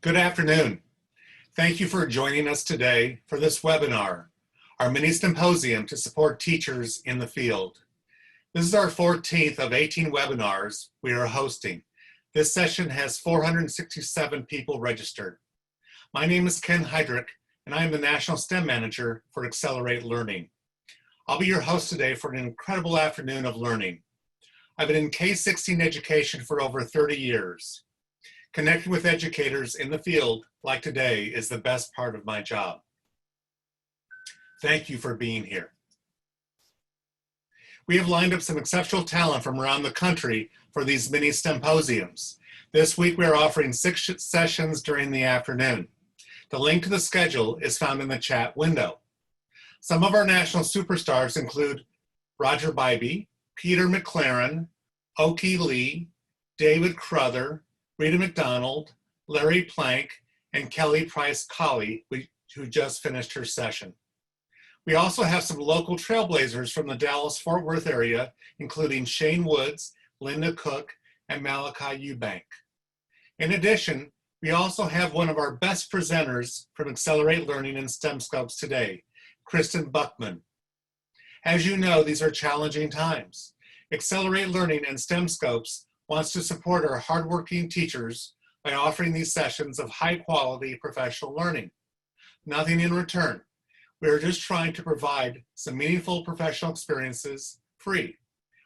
Good afternoon. Thank you for joining us today for this webinar, our mini STEMposium to support teachers in the field. This is our 14th of 18 webinars we are hosting. This session has 467 people registered. My name is Ken Heydrich, and I am the National STEM Manager for Accelerate Learning. I'll be your host today for an incredible afternoon of learning. I've been in K-16 education for over 30 years. Connecting with educators in the field like today is the best part of my job. Thank you for being here. We have lined up some exceptional talent from around the country for these mini STEMposiums. This week we are offering 6 sessions during the afternoon. The link to the schedule is found in the chat window. Some of our national superstars include Roger Bybee, Peter McLaren, Oki Lee, David Cruther, Rita McDonald, Larry Plank, and Kelly Price-Colley, who just finished her session. We also have some local trailblazers from the Dallas-Fort Worth area, including Shane Woods, Linda Cook, and Malachi Eubank. In addition, we also have one of our best presenters from Accelerate Learning and STEMscopes today, Kristen Buckmann. As you know, these are challenging times. Accelerate Learning and STEMscopes wants to support our hardworking teachers by offering these sessions of high-quality professional learning. Nothing in return. We are just trying to provide some meaningful professional experiences free.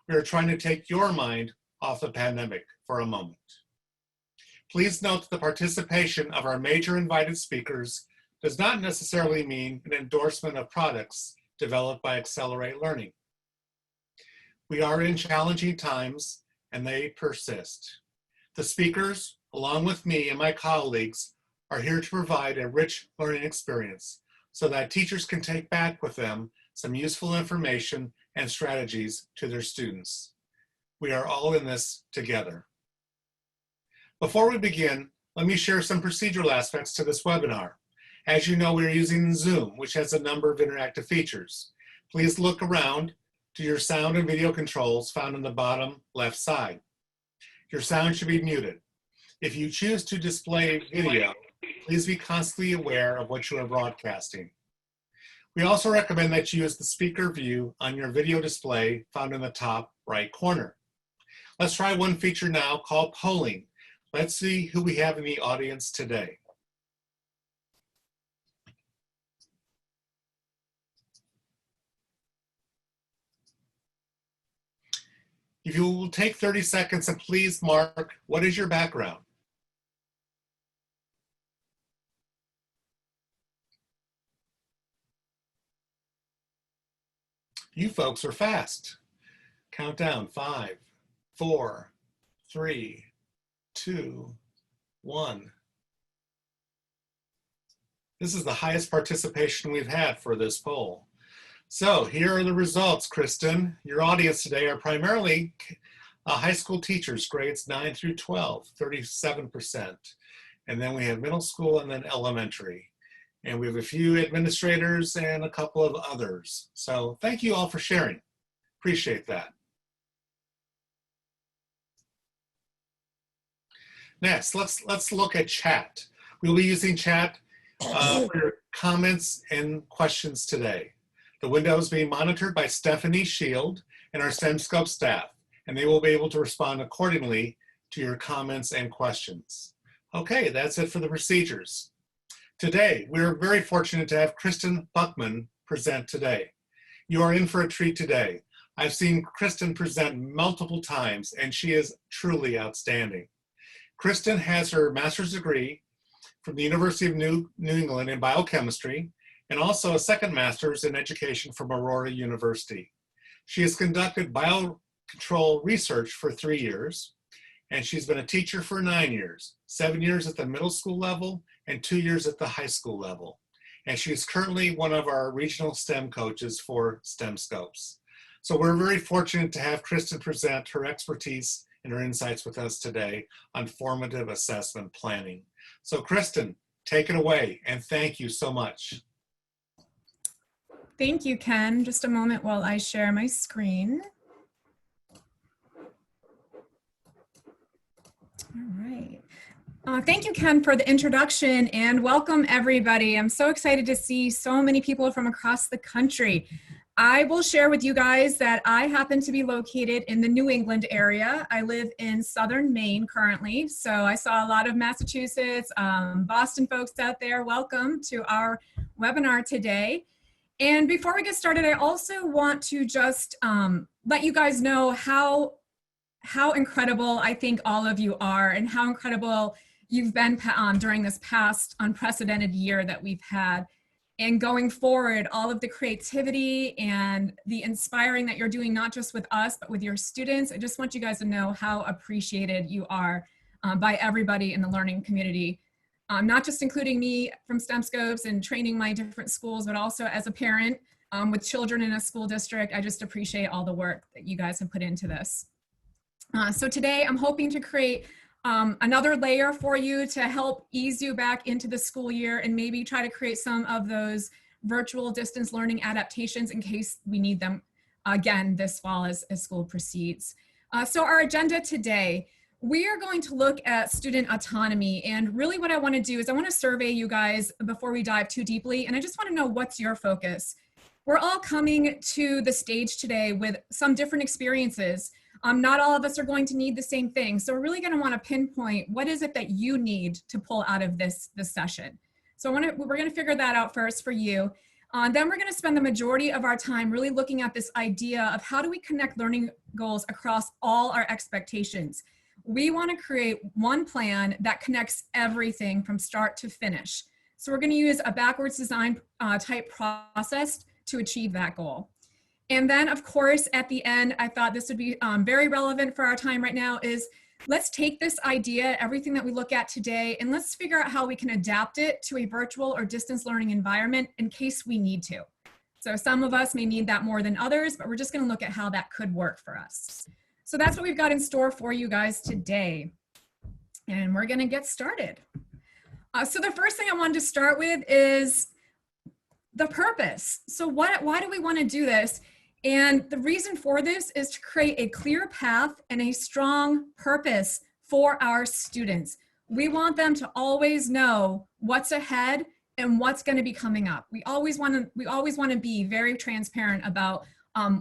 We are trying to take your mind off the pandemic for a moment. Please note that the participation of our major invited speakers does not necessarily mean an endorsement of products developed by Accelerate Learning. We are in challenging times, and they persist. The speakers, along with me and my colleagues, are here to provide a rich learning experience so that teachers can take back with them some useful information and strategies to their students. We are all in this together. Before we begin, let me share some procedural aspects to this webinar. As you know, we are using Zoom, which has a number of interactive features. Please look around to your sound and video controls found on the bottom left side. Your sound should be muted. If you choose to display video, please be constantly aware of what you are broadcasting. We also recommend that you use the speaker view on your video display found in the top right corner. Let's try one feature now called polling. Let's see who we have in the audience today. If you will take 30 seconds and please mark, what is your background? You folks are fast. Countdown, 5, 4, 3, 2, 1. This is the highest participation we've had for this poll. So here are the results, Kristen. Your audience today are primarily high school teachers, grades 9 through 12, 37%. And then we have middle school and then elementary. And we have a few administrators and a couple of others. So thank you all for sharing. Appreciate that. Next, let's look at chat. We'll be using chat for your comments and questions today. The window is being monitored by Stephanie Shield and our STEMscopes staff, and they will be able to respond accordingly to your comments and questions. Okay, that's it for the procedures. Today, we're very fortunate to have Kristen Buckmann present today. You are in for a treat today. I've seen Kristen present multiple times, and she is truly outstanding. Kristen has her master's degree from the University of New England in biochemistry, and also a second master's in education from Aurora University. She has conducted biocontrol research for 3 years, and she's been a teacher for 9 years, 7 years at the middle school level and 2 years at the high school level. And she's currently one of our regional STEM coaches for STEMscopes. So we're very fortunate to have Kristen present her expertise and her insights with us today on formative assessment planning. So Kristen, take it away, and thank you so much. Thank you, Ken. Just a moment while I share my screen. All right. Thank you, Ken, for the introduction, and welcome everybody. I'm so excited to see so many people from across the country. I will share with you guys that I happen to be located in the New England area. I live in southern Maine currently, so I saw a lot of Massachusetts, Boston folks out there. Welcome to our webinar today. And before we get started, I also want to just let you guys know how incredible I think all of you are, and how incredible you've been during this past unprecedented year that we've had. And going forward, all of the creativity and the inspiring that you're doing, not just with us, but with your students. I just want you guys to know how appreciated you are by everybody in the learning community. Not just including me from STEMscopes and training my different schools, but also as a parent with children in a school district. I just appreciate all the work that you guys have put into this. So today I'm hoping to create another layer for you to help ease you back into the school year, and maybe try to create some of those virtual distance learning adaptations in case we need them again this fall as school proceeds. So our agenda today, we are going to look at student autonomy, and really what I want to do is I want to survey you guys before we dive too deeply, and I just want to know what's your focus. We're all coming to the stage today with some different experiences. Not all of us are going to need the same thing. So we're really going to want to pinpoint what is it that you need to pull out of this session. So we're going to figure that out first for you. Then we're going to spend the majority of our time really looking at this idea of how do we connect learning goals across all our expectations. We want to create one plan that connects everything from start to finish. So we're going to use a backwards design type process to achieve that goal. And then, of course, at the end, I thought this would be very relevant for our time right now, is let's take this idea, everything that we look at today, and let's figure out how we can adapt it to a virtual or distance learning environment in case we need to. So some of us may need that more than others, but we're just going to look at how that could work for us. So that's what we've got in store for you guys today. And we're going to get started. So the first thing I wanted to start with is the purpose. So why do we want to do this? And the reason for this is to create a clear path and a strong purpose for our students. We want them to always know what's ahead and what's going to be coming up. We always want to be very transparent about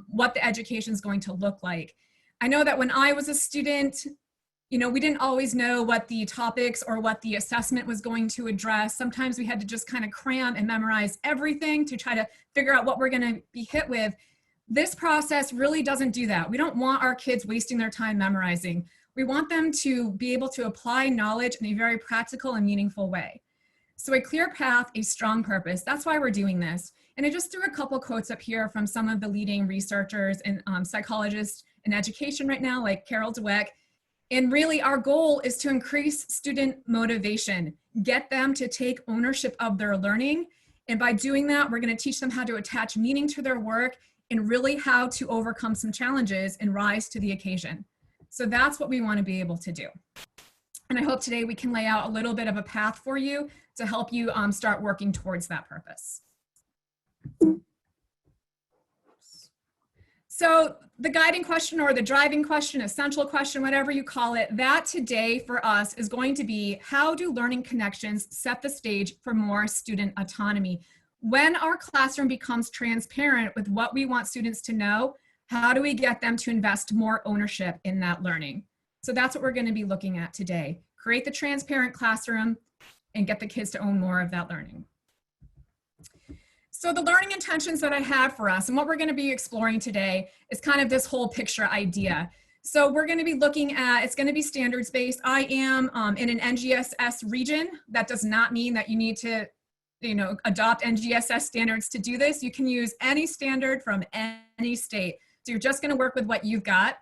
what the education is going to look like. I know that when I was a student, we didn't always know what the topics or what the assessment was going to address. Sometimes we had to just kind of cram and memorize everything to try to figure out what we're going to be hit with. This process really doesn't do that. We don't want our kids wasting their time memorizing. We want them to be able to apply knowledge in a very practical and meaningful way. So a clear path, a strong purpose, that's why we're doing this. And I just threw a couple quotes up here from some of the leading researchers and psychologists in education right now, like Carol Dweck. And really our goal is to increase student motivation, get them to take ownership of their learning. And by doing that, we're going to teach them how to attach meaning to their work and really how to overcome some challenges and rise to the occasion. So that's what we want to be able to do. And I hope today we can lay out a little bit of a path for you to help you start working towards that purpose. So the guiding question or the driving question, essential question, whatever you call it, that today for us is going to be, how do learning connections set the stage for more student autonomy? When our classroom becomes transparent with what we want students to know, how do we get them to invest more ownership in that learning? So that's what we're going to be looking at today. Create the transparent classroom and get the kids to own more of that learning. So the learning intentions that I have for us and what we're going to be exploring today is kind of this whole picture idea. So we're going to be looking at, it's going to be standards-based. I am in an NGSS region. That does not mean that you need to adopt NGSS standards to do this. You can use any standard from any state. So you're just going to work with what you've got.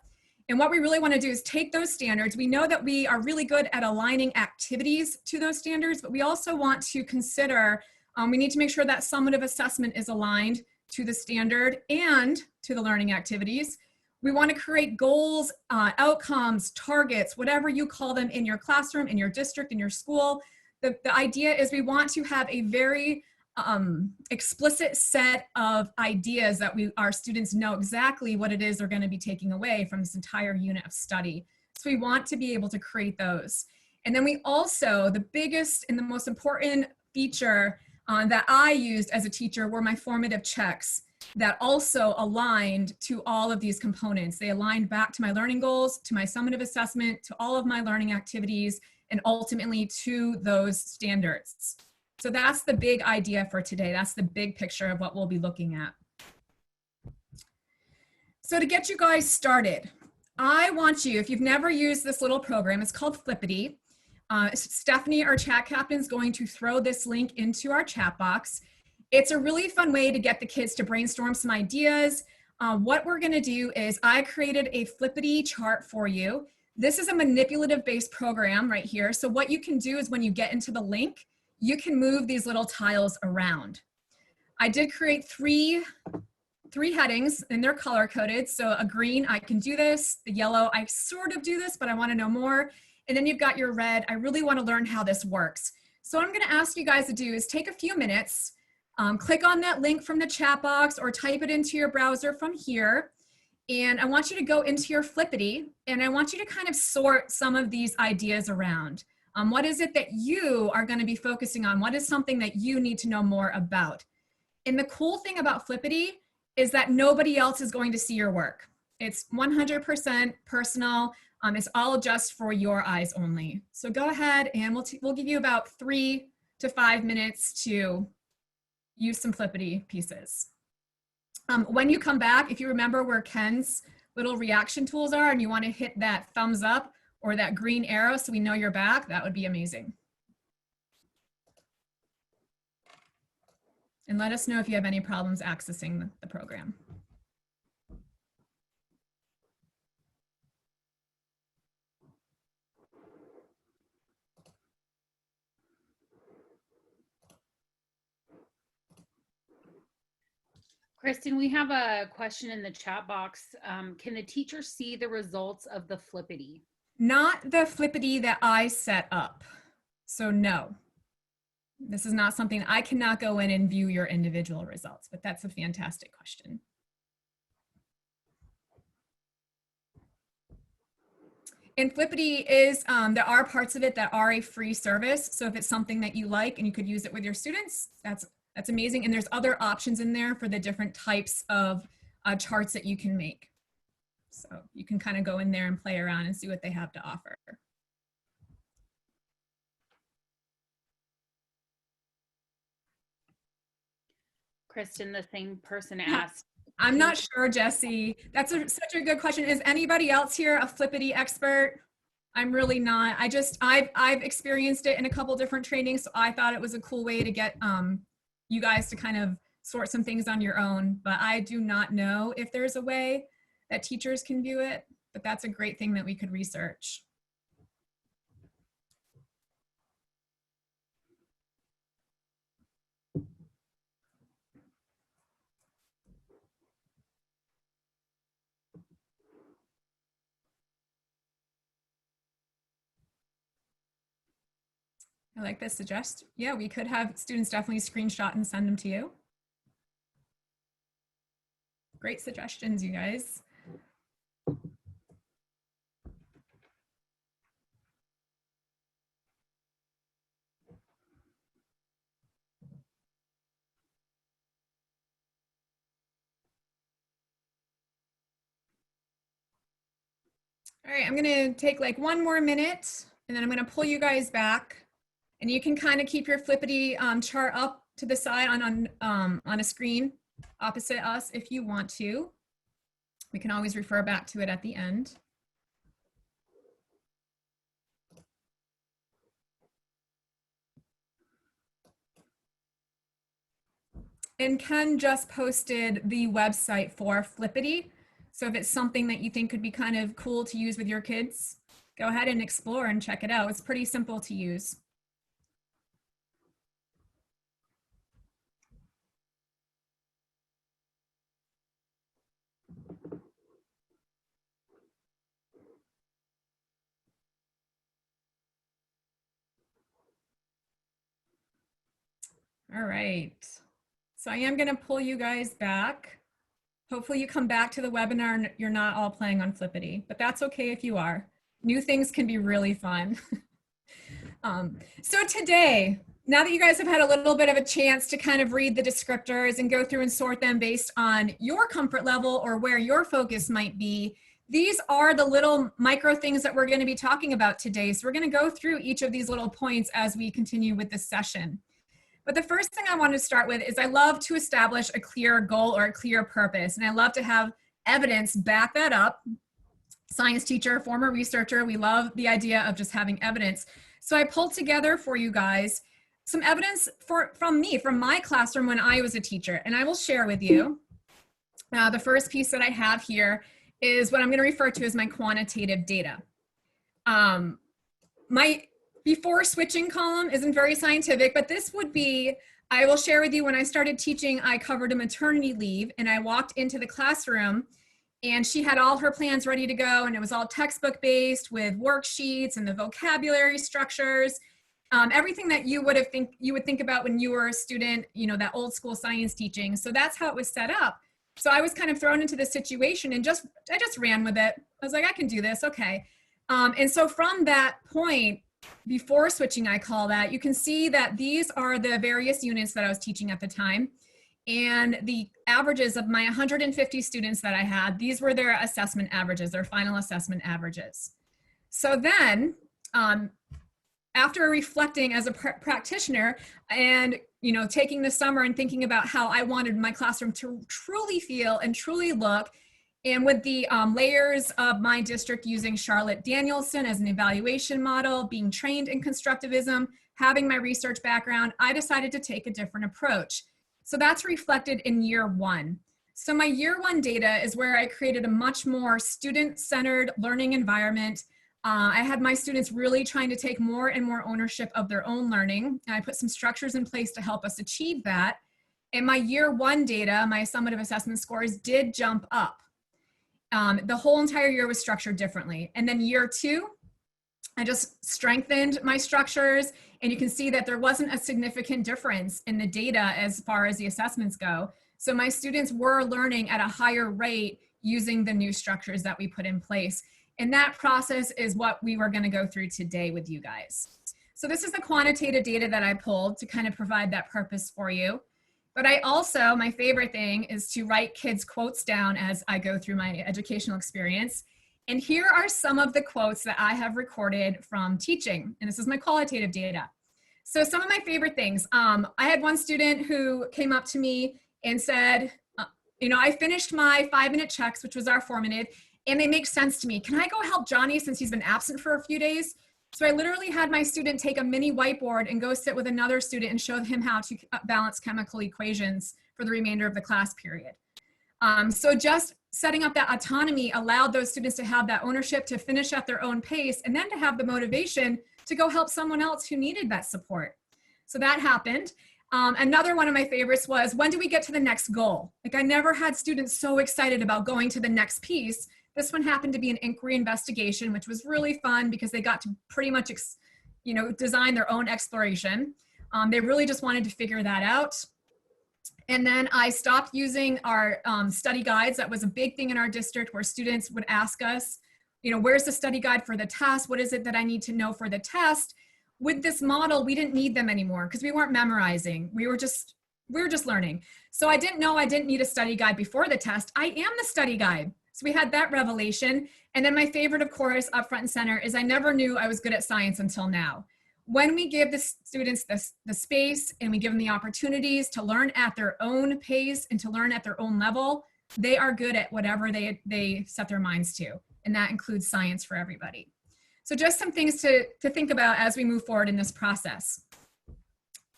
And what we really want to do is take those standards. We know that we are really good at aligning activities to those standards, but we also want to consider, we need to make sure that summative assessment is aligned to the standard and to the learning activities. We want to create goals, outcomes, targets, whatever you call them in your classroom, in your district, in your school. The idea is we want to have a very explicit set of ideas that our students know exactly what it is they're going to be taking away from this entire unit of study. So we want to be able to create those. And then we also, the biggest and the most important feature that I used as a teacher were my formative checks that also aligned to all of these components. They aligned back to my learning goals, to my summative assessment, to all of my learning activities, and ultimately to those standards. So that's the big idea for today. That's the big picture of what we'll be looking at. So to get you guys started, I want you, if you've never used this little program, it's called Flippity. Stephanie, our chat captain, is going to throw this link into our chat box. It's a really fun way to get the kids to brainstorm some ideas. What we're gonna do is I created a Flippity chart for you. This is a manipulative based program right here. So what you can do is when you get into the link, you can move these little tiles around. I did create three headings and they're color coded. So a green, I can do this. The yellow, I sort of do this, but I wanna know more. And then you've got your red, I really wanna learn how this works. So what I'm gonna ask you guys to do is take a few minutes, click on that link from the chat box or type it into your browser from here. And I want you to go into your Flippity and I want you to kind of sort some of these ideas around. What is it that you are going to be focusing on? What is something that you need to know more about? And the cool thing about Flippity is that nobody else is going to see your work. It's 100% personal. It's all just for your eyes only. So go ahead and we'll give you about 3 to 5 minutes to use some Flippity pieces. When you come back, if you remember where Ken's little reaction tools are and you want to hit that thumbs up or that green arrow so we know you're back, that would be amazing. And let us know if you have any problems accessing the program. Kristen, we have a question in the chat box. Can the teacher see the results of the Flippity? Not the Flippity that I set up. So no, this is not something, I cannot go in and view your individual results, but that's a fantastic question. And Flippity is, there are parts of it that are a free service. So if it's something that you like and you could use it with your students, that's amazing. And there's other options in there for the different types of charts that you can make. So you can kind of go in there and play around and see what they have to offer. Kristen, the same person asked. I'm not sure, Jesse. That's such a good question. Is anybody else here a Flippity expert? I'm really not. I've experienced it in a couple different trainings, so I thought it was a cool way to get you guys to kind of sort some things on your own, but I do not know if there's a way that teachers can view it, but that's a great thing that we could research. I like this suggestion. Yeah, we could have students definitely screenshot and send them to you. Great suggestions, you guys. All right, I'm gonna take like 1 more minute and then I'm gonna pull you guys back. And you can kind of keep your Flippity chart up to the side on a screen opposite us if you want to. We can always refer back to it at the end. And Ken just posted the website for Flippity. So if it's something that you think could be kind of cool to use with your kids, go ahead and explore and check it out. It's pretty simple to use. All right, so I am gonna pull you guys back. Hopefully you come back to the webinar and you're not all playing on Flippity, but that's okay if you are. New things can be really fun. So today, now that you guys have had a little bit of a chance to kind of read the descriptors and go through and sort them based on your comfort level or where your focus might be, these are the little micro things that we're going to be talking about today. So we're going to go through each of these little points as we continue with this session. But the first thing I want to start with is I love to establish a clear goal or a clear purpose, and I love to have evidence back that up. Science teacher, former researcher, we love the idea of just having evidence. So I pulled together for you guys some evidence from my classroom when I was a teacher, and I will share with you. The first piece that I have here is what I'm going to refer to as my quantitative data. My before switching column isn't very scientific, but this would be, I will share with you, when I started teaching, I covered a maternity leave, and I walked into the classroom and she had all her plans ready to go, and it was all textbook based with worksheets and the vocabulary structures, everything that you would think about when you were a student, you know, that old school science teaching. So that's how it was set up. So I was kind of thrown into this situation and I just ran with it. I was like, I can do this, okay. And so from that point, before switching, I call that, you can see that these are the various units that I was teaching at the time. And the averages of my 150 students that I had, these were their assessment averages, their final assessment averages. So then, after reflecting as a practitioner and, you know, taking the summer and thinking about how I wanted my classroom to truly feel and truly look, and with the layers of my district using Charlotte Danielson as an evaluation model, being trained in constructivism, having my research background, I decided to take a different approach. So that's reflected in year one. So my year one data is where I created a much more student-centered learning environment. I had my students really trying to take more and more ownership of their own learning. And I put some structures in place to help us achieve that. And my year one data, my summative assessment scores did jump up. The whole entire year was structured differently. And then year two, I just strengthened my structures, and you can see that there wasn't a significant difference in the data as far as the assessments go. So my students were learning at a higher rate using the new structures that we put in place. And that process is what we were going to go through today with you guys. So this is the quantitative data that I pulled to kind of provide that purpose for you. But I also, my favorite thing is to write kids' quotes down as I go through my educational experience. And here are some of the quotes that I have recorded from teaching. And this is my qualitative data. So some of my favorite things. I had one student who came up to me and said, you know, I finished my 5-minute checks, which was our formative, and they make sense to me. Can I go help Johnny since he's been absent for a few days? So I literally had my student take a mini whiteboard and go sit with another student and show him how to balance chemical equations for the remainder of the class period. So just setting up that autonomy allowed those students to have that ownership to finish at their own pace and then to have the motivation to go help someone else who needed that support. So that happened. Another one of my favorites was, when do we get to the next goal? Like, I never had students so excited about going to the next piece. This one happened to be an inquiry investigation, which was really fun because they got to pretty much, you know, design their own exploration. They really just wanted to figure that out. And then I stopped using our study guides. That was a big thing in our district where students would ask us, you know, where's the study guide for the test? What is it that I need to know for the test? With this model, we didn't need them anymore because we weren't memorizing. We were just learning. So I didn't know I didn't need a study guide before the test. I am the study guide. So we had that revelation. And then my favorite, of course, up front and center is I never knew I was good at science until now. When we give the students the space and we give them the opportunities to learn at their own pace and to learn at their own level, they are good at whatever they set their minds to. And that includes science for everybody. So just some things to think about as we move forward in this process.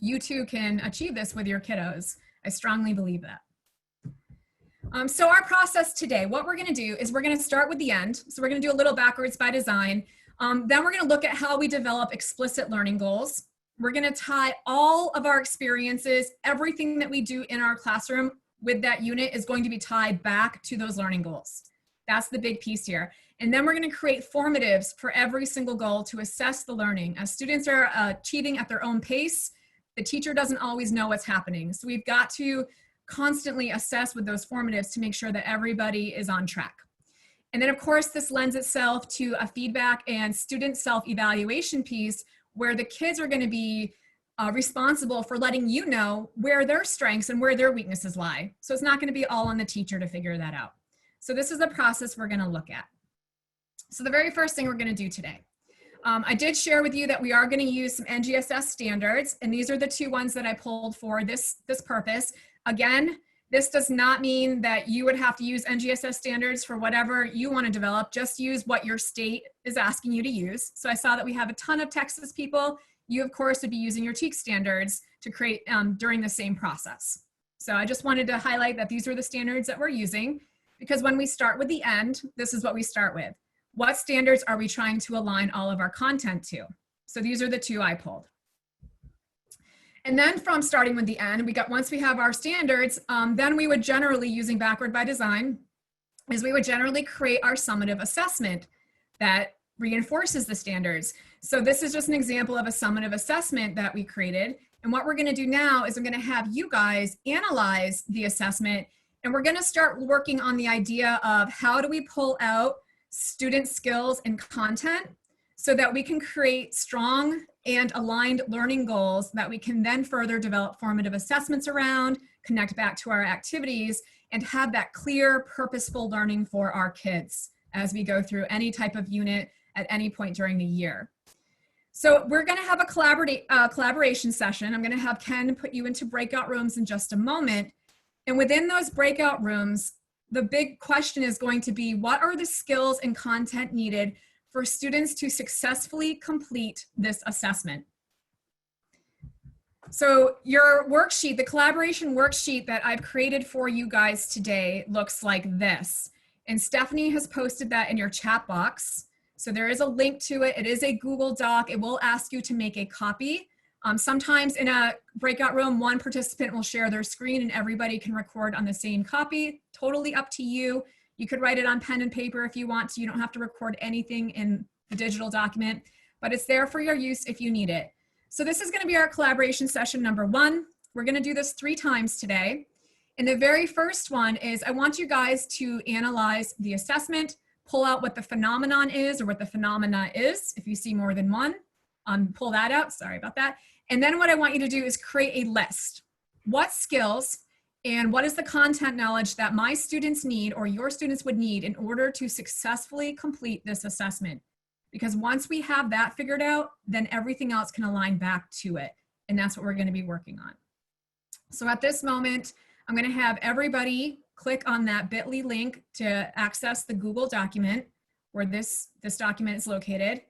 You too can achieve this with your kiddos. I strongly believe that. So our process today, what we're gonna do is we're gonna start with the end. So we're gonna do a little backwards by design. Then we're gonna look at how we develop explicit learning goals. We're gonna tie all of our experiences, everything that we do in our classroom with that unit is going to be tied back to those learning goals. That's the big piece here. And then we're gonna create formatives for every single goal to assess the learning. As students are achieving at their own pace, the teacher doesn't always know what's happening. So we've got to constantly assess with those formatives to make sure that everybody is on track. And then of course, this lends itself to a feedback and student self-evaluation piece where the kids are going to be responsible for letting you know where their strengths and where their weaknesses lie. So it's not going to be all on the teacher to figure that out. So this is the process we're going to look at. So the very first thing we're going to do today, I did share with you that we are going to use some NGSS standards, and these are the two ones that I pulled for this purpose. Again, this does not mean that you would have to use NGSS standards for whatever you want to develop. Just use what your state is asking you to use. So I saw that we have a ton of Texas people. You, of course, would be using your TEAC standards to create during the same process. So I just wanted to highlight that these are the standards that we're using, because when we start with the end, this is what we start with. What standards are we trying to align all of our content to? So these are the two I pulled. And then from starting with the end, once we have our standards, then we would generally, using backward by design, is we would generally create our summative assessment that reinforces the standards. So this is just an example of a summative assessment that we created. And what we're going to do now is I'm going to have you guys analyze the assessment, and we're going to start working on the idea of how do we pull out student skills and content so that we can create strong and aligned learning goals that we can then further develop formative assessments around, connect back to our activities, and have that clear, purposeful learning for our kids as we go through any type of unit at any point during the year. So we're going to have a collaboration session. I'm going to have Ken put you into breakout rooms in just a moment. And within those breakout rooms, the big question is going to be, what are the skills and content needed for students to successfully complete this assessment? So your worksheet, the collaboration worksheet that I've created for you guys today looks like this. And Stephanie has posted that in your chat box. So there is a link to it. It is a Google Doc. It will ask you to make a copy. Sometimes in a breakout room, one participant will share their screen and everybody can record on the same copy. Totally up to you. You could write it on pen and paper if you want to. You don't have to record anything in the digital document, but it's there for your use if you need it. So this is going to be our collaboration session number 1. We're going to do this 3 times today. And the very first one is I want you guys to analyze the assessment, pull out what the phenomenon is or what the phenomena is. If you see more than one, pull that out. Sorry about that. And then what I want you to do is create a list. What skills and what is the content knowledge that my students need or your students would need in order to successfully complete this assessment? Because once we have that figured out, then everything else can align back to it. And that's what we're going to be working on. So at this moment, I'm going to have everybody click on that bit.ly link to access the Google document where this document is located.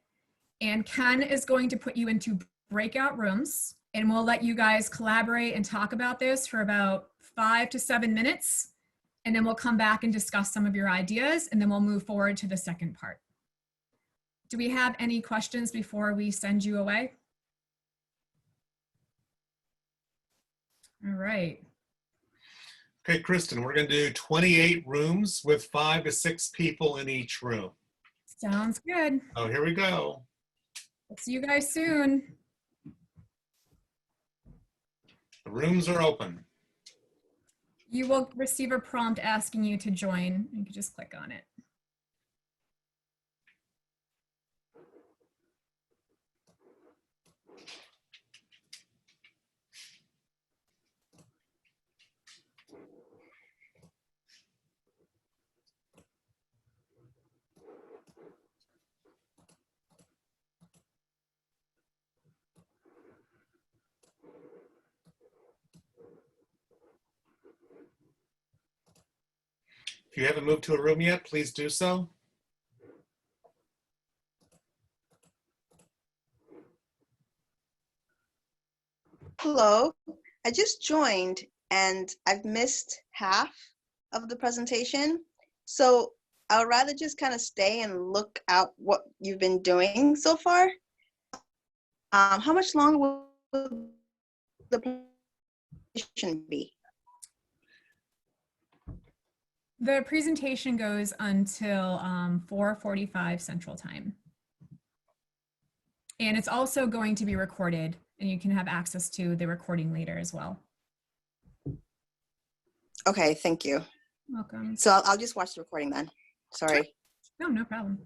And Ken is going to put you into breakout rooms, and we'll let you guys collaborate and talk about this for about 5 to 7 minutes. And then we'll come back and discuss some of your ideas, and then we'll move forward to the second part. Do we have any questions before we send you away? All right. Okay, Kristen, we're going to do 28 rooms with 5 to 6 people in each room. Sounds good. Oh, here we go. We'll see you guys soon. The rooms are open. You will receive a prompt asking you to join. You can just click on it. If you haven't moved to a room yet, please do so. Hello, I just joined and I've missed half of the presentation. So I'd rather just kind of stay and look out what you've been doing so far. How much longer will the presentation be? The presentation goes until 4:45 Central Time. And it's also going to be recorded, and you can have access to the recording later as well. Okay, thank you. Welcome. So I'll just watch the recording then. Sorry. No, no problem.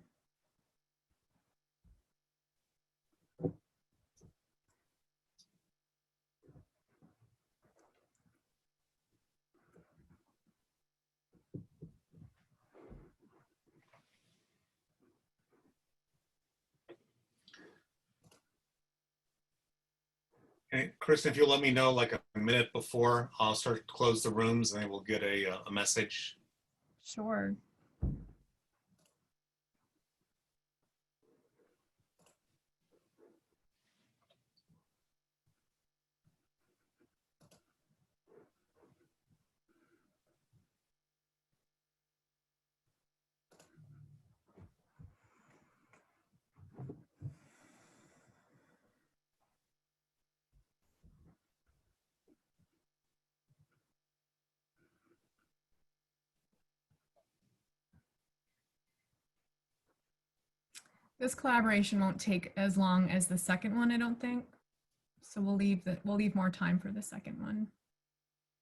And Kristen, if you'll let me know like a minute before, I'll start to close the rooms and then we'll get a message. Sure. This collaboration won't take as long as the second one, I don't think. So we'll leave more time for the second one.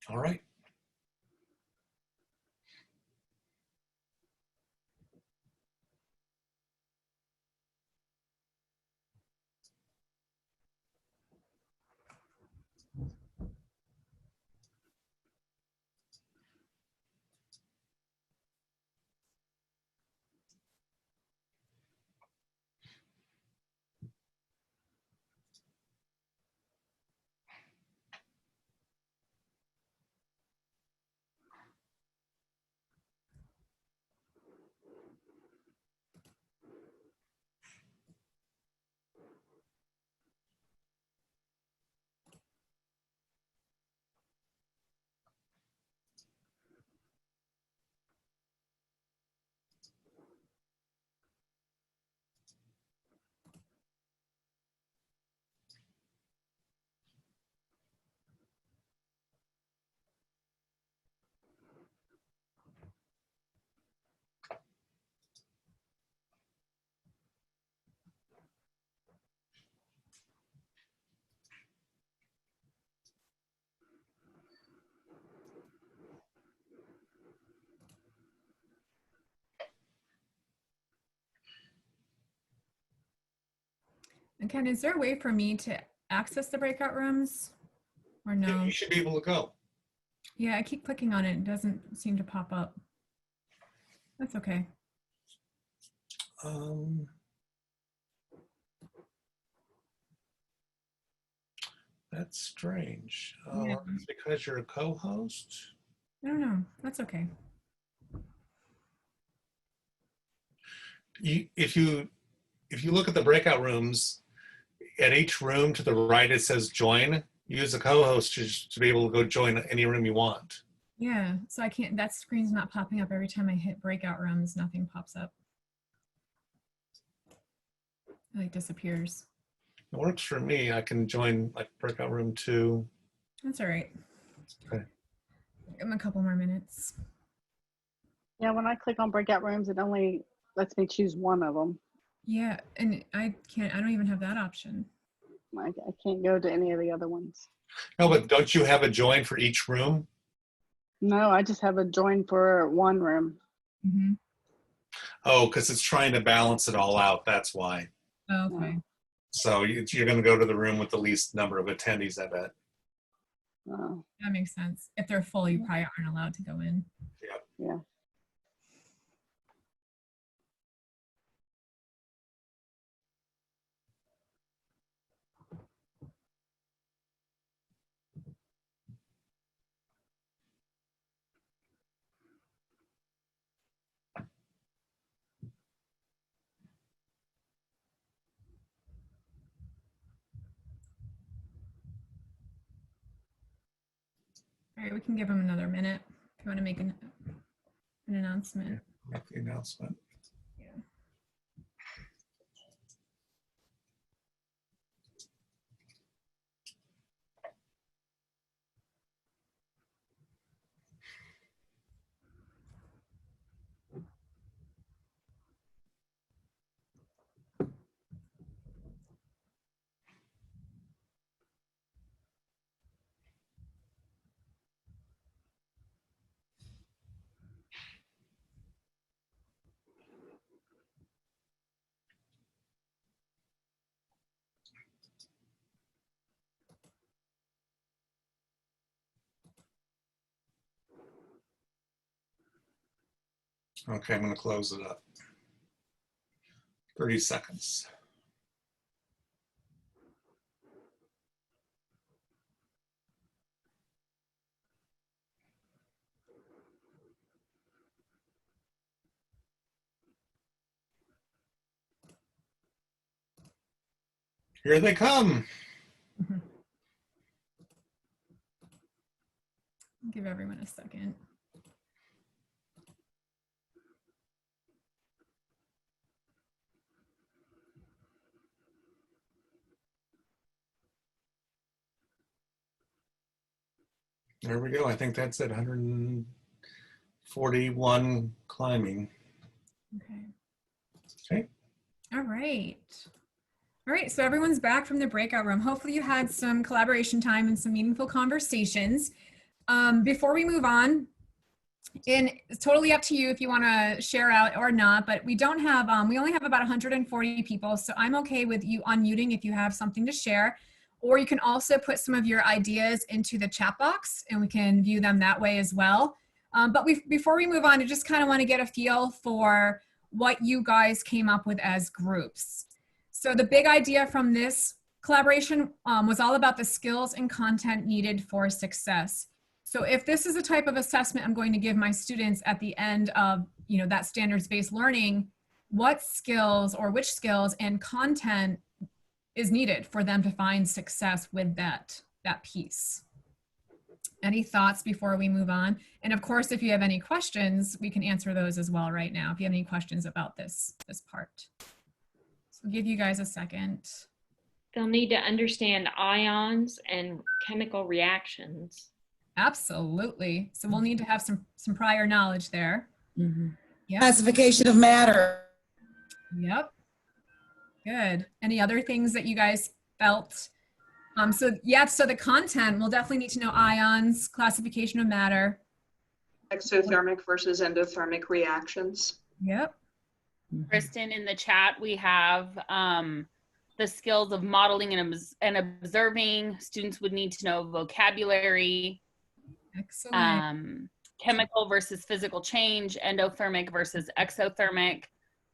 All right. And Ken, is there a way for me to access the breakout rooms or Yeah, no? you should be able to go. Yeah, I keep clicking on it. It doesn't seem to pop up. That's okay. That's strange. Yeah. It's because you're a co-host. I don't know. That's okay. If you look at the breakout rooms, at each room to the right it says join. Use the co-host to be able to go join any room you want. Yeah, so I can't, that screen's not popping up every time I hit breakout rooms, nothing pops up. It like disappears. It works for me. I can join like breakout room 2. That's all right. Okay. Give them a couple more minutes. Yeah, when I click on breakout rooms, it only lets me choose one of them. Yeah, and I don't even have that option. I can't go to any of the other ones. No, but don't you have a join for each room? No, I just have a join for one room. Mm-hmm. Oh, because it's trying to balance it all out. That's why. Oh, okay. So you're going to go to the room with the least number of attendees, I bet. Oh, That makes sense. If they're full, you probably aren't allowed to go in. yeah. All right, we can give them another minute if you want to make an announcement. Make the announcement. Yeah. Okay, I'm going to close it up. 30 seconds. Here they come. Give everyone a second. There we go. I think that's at 141 climbing. Okay. Okay. All right. All right, so everyone's back from the breakout room. Hopefully you had some collaboration time and some meaningful conversations. Before we move on, and it's totally up to you if you want to share out or not, but we don't have, we only have about 140 people, so I'm okay with you unmuting if you have something to share, or you can also put some of your ideas into the chat box and we can view them that way as well. But before we move on, I just kind of want to get a feel for what you guys came up with as groups. So the big idea from this collaboration was all about the skills and content needed for success. So if this is the type of assessment I'm going to give my students at the end of, you know, that standards-based learning, what skills or which skills and content is needed for them to find success with that piece? Any thoughts before we move on? And of course, if you have any questions, we can answer those as well right now. If you have any questions about this part. So I'll give you guys a second. They'll need to understand ions and chemical reactions. Absolutely. So we'll need to have some prior knowledge there. Mm-hmm. Yep. Classification of matter. Yep. Good. Any other things that you guys felt? So the content, we'll definitely need to know ions, classification of matter. Exothermic versus endothermic reactions. Yep. Kristen, in the chat, we have the skills of modeling and observing. Students would need to know vocabulary. Excellent. Chemical versus physical change, endothermic versus exothermic,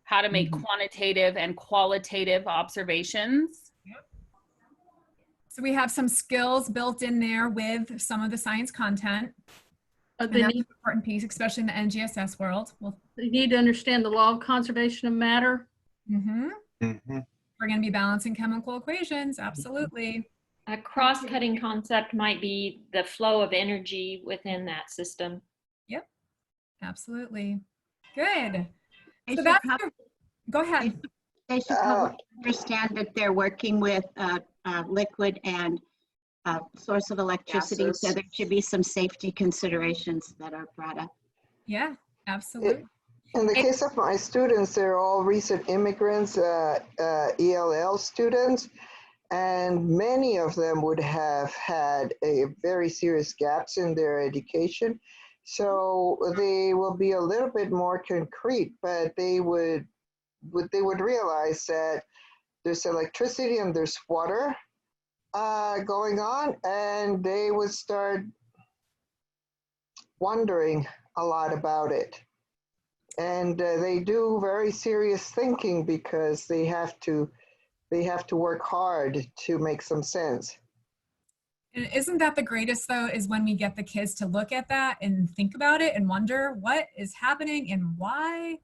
how to make quantitative and qualitative observations. Yep. So we have some skills built in there with some of the science content. And that's an important piece, especially in the NGSS world. They need to understand the law of conservation of matter. We're going to be balancing chemical equations. Absolutely. A cross-cutting concept might be the flow of energy within that system. Yep, absolutely. Good. They So should that's prob- go ahead. They should probably understand that they're working with liquid and source of electricity, Gases. so there should be some safety considerations that are brought up. Yeah, absolutely. In the case of my students, they're all recent immigrants, ELL students, and many of them would have had a very serious gaps in their education. So they will be a little bit more concrete, but they would realize that there's electricity and there's water going on, and they would start wondering a lot about it. And they do very serious thinking because they have to work hard to make some sense. And isn't that the greatest though, is when we get the kids to look at that and think about it and wonder what is happening and why.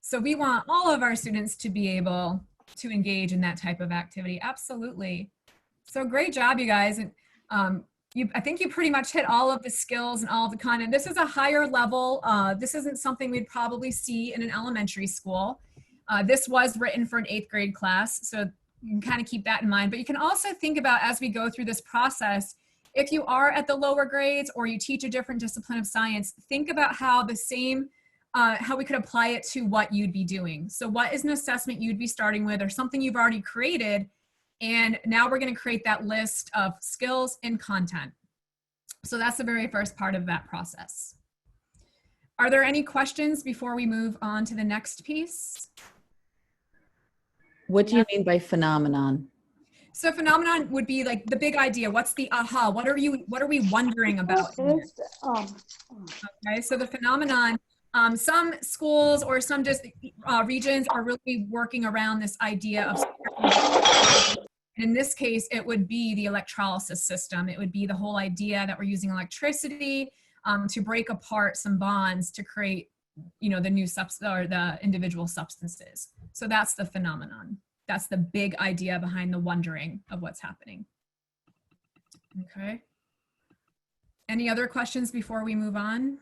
So we want all of our students to be able to engage in that type of activity. Absolutely. So great job, you guys. And I think you pretty much hit all of the skills and all of the content. This is a higher level. This isn't something we'd probably see in an elementary school. This was written for an 8th grade class, so you can kind of keep that in mind. But you can also think about, as we go through this process, if you are at the lower grades or you teach a different discipline of science, think about how the same, how we could apply it to what you'd be doing. So what is an assessment you'd be starting with, or something you've already created? And now we're going to create that list of skills and content. So that's the very first part of that process. Are there any questions before we move on to the next piece? What do you mean by phenomenon? So phenomenon would be like the big idea. What's the aha? What are we wondering about here? Okay, so the phenomenon, some schools or some regions are really working around this idea of, in this case, it would be the electrolysis system. It would be the whole idea that we're using electricity to break apart some bonds to create, you know, the new substance or the individual substances. So that's the phenomenon That's the big idea behind the wondering of what's happening. Okay. Any other questions before we move on?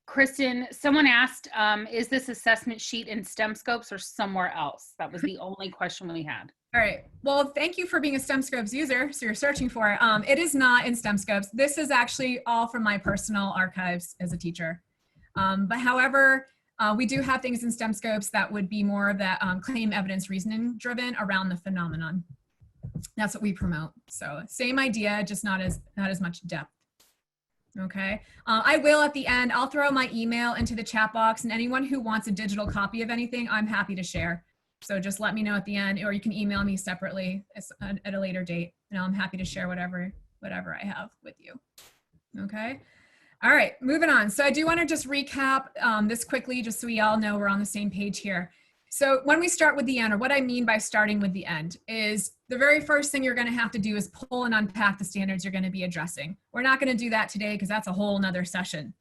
Kristen, someone asked, is this assessment sheet in STEMscopes or somewhere else? That was the only question we had. All right. Well, thank you for being a STEMscopes user. So you're searching for it. It is not in STEMscopes. This is actually all from my personal archives as a teacher. But however, we do have things in STEMscopes that would be more of that claim evidence reasoning driven around the phenomenon. That's what we promote. So same idea, just not as much depth. Okay. I will at the end, I'll throw my email into the chat box, and anyone who wants a digital copy of anything, I'm happy to share. So just let me know at the end, or you can email me separately at a later date, and I'm happy to share whatever I have with you. Okay. All right, moving on. So I do want to just recap this quickly, just so we all know we're on the same page here. So when we start with the end, or what I mean by starting with the end, is the very first thing you're going to have to do is pull and unpack the standards you're going to be addressing. We're not going to do that today because that's a whole nother session.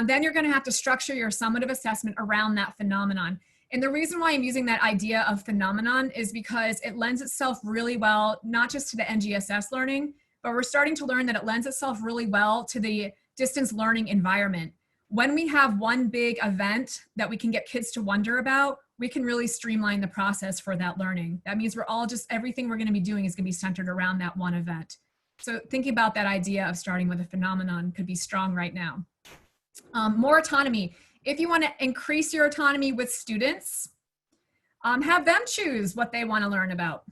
Then you're going to have to structure your summative assessment around that phenomenon. And the reason why I'm using that idea of phenomenon is because it lends itself really well, not just to the NGSS learning, but we're starting to learn that it lends itself really well to the distance learning environment. When we have one big event that we can get kids to wonder about, we can really streamline the process for that learning. That means everything we're going to be doing is going to be centered around that one event. So thinking about that idea of starting with a phenomenon could be strong right now. More autonomy. If you want to increase your autonomy with students, have them choose what they want to learn about.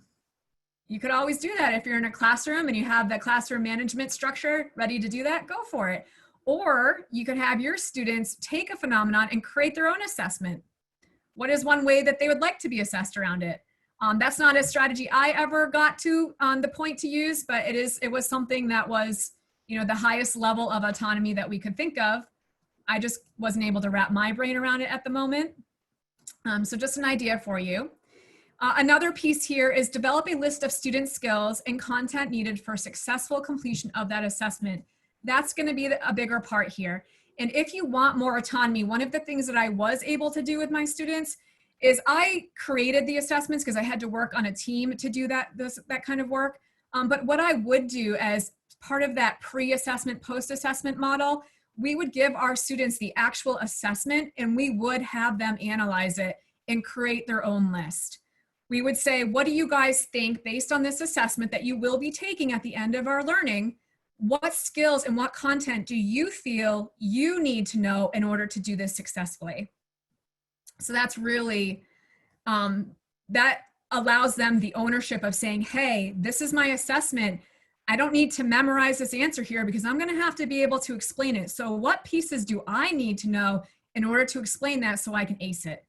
You could always do that if you're in a classroom and you have the classroom management structure ready to do that, go for it. Or you could have your students take a phenomenon and create their own assessment. What is one way that they would like to be assessed around it? That's not a strategy I ever got to on the point to use, but it was something that was, the highest level of autonomy that we could think of. I just wasn't able to wrap my brain around it at the moment. So just an idea for you. Another piece here is develop a list of student skills and content needed for successful completion of that assessment. That's going to be a bigger part here. And if you want more autonomy, one of the things that I was able to do with my students is I created the assessments because I had to work on a team to do that kind of work. But what I would do as part of that pre-assessment, post-assessment model, we would give our students the actual assessment and we would have them analyze it and create their own list. We would say, what do you guys think based on this assessment that you will be taking at the end of our learning? What skills and what content do you feel you need to know in order to do this successfully? So that's really, that allows them the ownership of saying, hey, this is my assessment. I don't need to memorize this answer here because I'm going to have to be able to explain it. So what pieces do I need to know in order to explain that so I can ace it?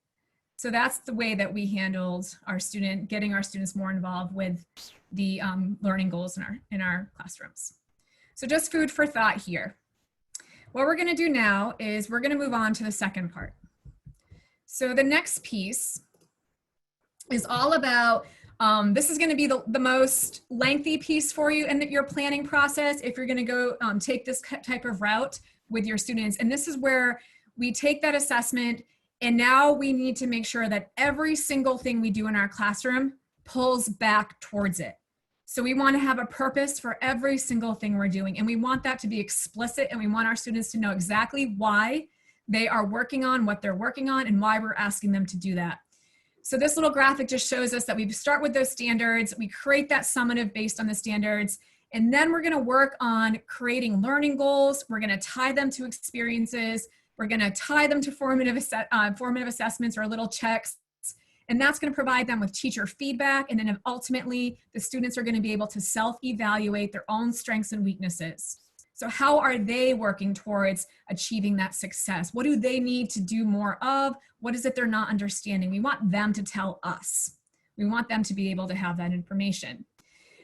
So that's the way that we handled getting our students more involved with the learning goals in our classrooms. So just food for thought here. What we're going to do now is we're going to move on to the second part. So the next piece is all about, this is going to be the most lengthy piece for you in your planning process if you're going to go take this type of route with your students. And this is where we take that assessment and now we need to make sure that every single thing we do in our classroom pulls back towards it. So we want to have a purpose for every single thing we're doing. And we want that to be explicit and we want our students to know exactly why they are working on what they're working on and why we're asking them to do that. So this little graphic just shows us that we start with those standards, we create that summative based on the standards, and then we're going to work on creating learning goals. We're going to tie them to experiences. We're going to tie them to formative assessments or little checks. And that's going to provide them with teacher feedback. And then ultimately, the students are going to be able to self-evaluate their own strengths and weaknesses. So how are they working towards achieving that success? What do they need to do more of? What is it they're not understanding? We want them to tell us. We want them to be able to have that information.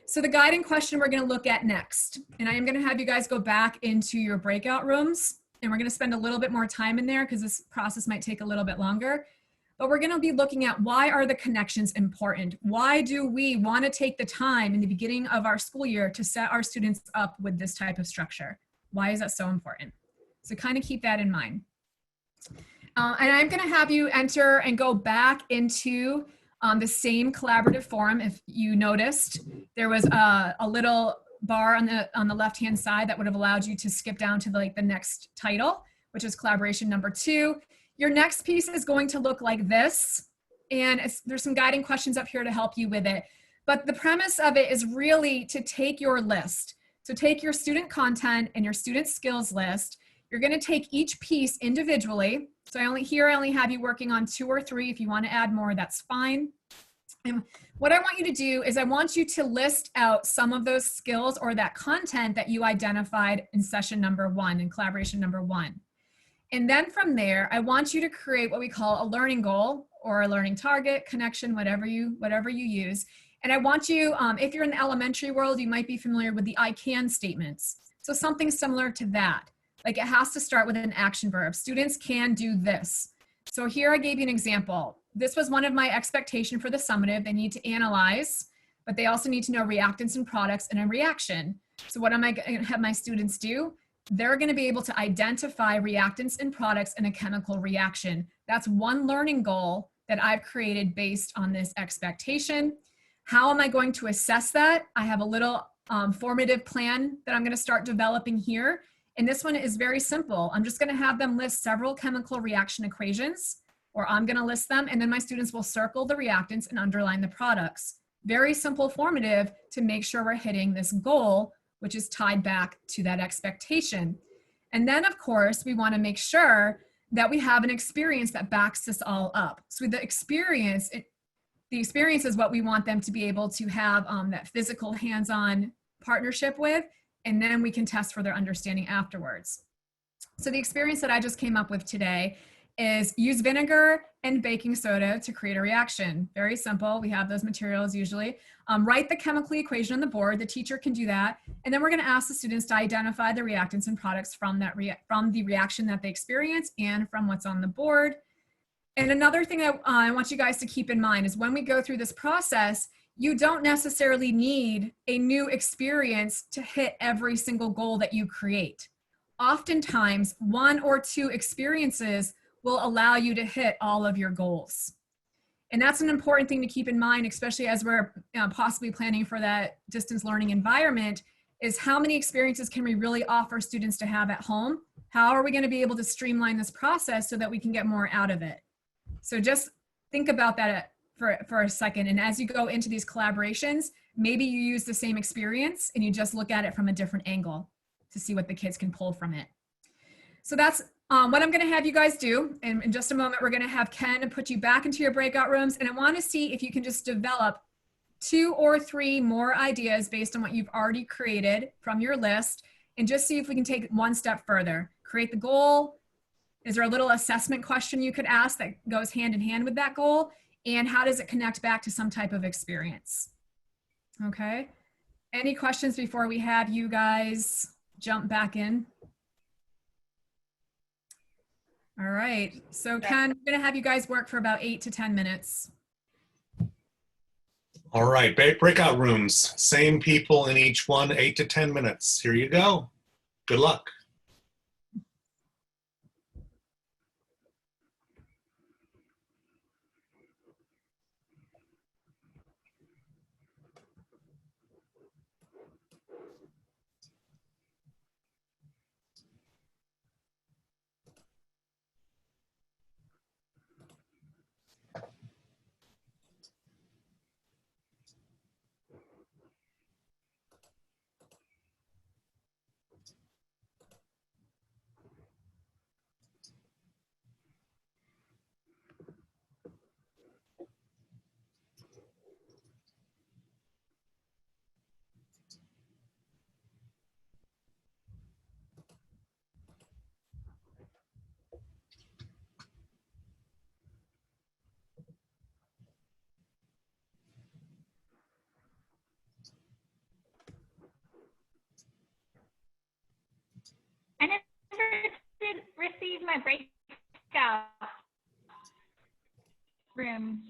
So the guiding question we're going to look at next, and I am going to have you guys go back into your breakout rooms, and we're going to spend a little bit more time in there because this process might take a little bit longer. But we're going to be looking at why are the connections important? Why do we want to take the time in the beginning of our school year to set our students up with this type of structure? Why is that so important? So kind of keep that in mind. And I'm going to have you enter and go back into the same collaborative forum. If you noticed, there was a little bar on the left-hand side that would have allowed you to skip down to the next title, which is collaboration number 2. Your next piece is going to look like this, and there's some guiding questions up here to help you with it. But the premise of it is really to take your list. So take your student content and your student skills list. You're going to take each piece individually. So I only have you working on 2 or 3. If you want to add more, that's fine. And what I want you to do is I want you to list out some of those skills or that content that you identified in session number 1, in collaboration number 1. And then from there, I want you to create what we call a learning goal or a learning target, connection, whatever you use. And I want you, if you're in the elementary world, you might be familiar with the I can statements. So something similar to that. Like it has to start with an action verb. Students can do this. So here I gave you an example. This was one of my expectations for the summative. They need to analyze, but they also need to know reactants and products and a reaction. So what am I going to have my students do? They're going to be able to identify reactants and products in a chemical reaction. That's one learning goal that I've created based on this expectation. How am I going to assess that? I have a little formative plan that I'm going to start developing here. And this one is very simple. I'm just going to have them list several chemical reaction equations, or I'm going to list them, and then my students will circle the reactants and underline the products. Very simple formative to make sure we're hitting this goal, which is tied back to that expectation. And then, of course, we want to make sure that we have an experience that backs this all up. So the experience is what we want them to be able to have that physical hands-on partnership with, and then we can test for their understanding afterwards. So the experience that I just came up with today is use vinegar and baking soda to create a reaction. Very simple. We have those materials usually. Write the chemical equation on the board. The teacher can do that. And then we're going to ask the students to identify the reactants and products from the reaction that they experience and from what's on the board. And another thing that I want you guys to keep in mind is when we go through this process, you don't necessarily need a new experience to hit every single goal that you create. Oftentimes, 1 or 2 experiences will allow you to hit all of your goals. And that's an important thing to keep in mind, especially as we're possibly planning for that distance learning environment, is how many experiences can we really offer students to have at home? How are we going to be able to streamline this process so that we can get more out of it? So just think about that for a second. And as you go into these collaborations, maybe you use the same experience and you just look at it from a different angle to see what the kids can pull from it. So that's what I'm going to have you guys do. And in just a moment, we're going to have Ken put you back into your breakout rooms. And I want to see if you can just develop 2 or 3 more ideas based on what you've already created from your list, and just see if we can take one step further. Create the goal. Is there a little assessment question you could ask that goes hand in hand with that goal? And how does it connect back to some type of experience? Okay. Any questions before we have you guys jump back in? All right. So Ken, I'm going to have you guys work for about 8 to 10 minutes. All right. Breakout rooms. Same people in each one, 8 to 10 minutes. Here you go. Good luck. I never did receive my breakout room.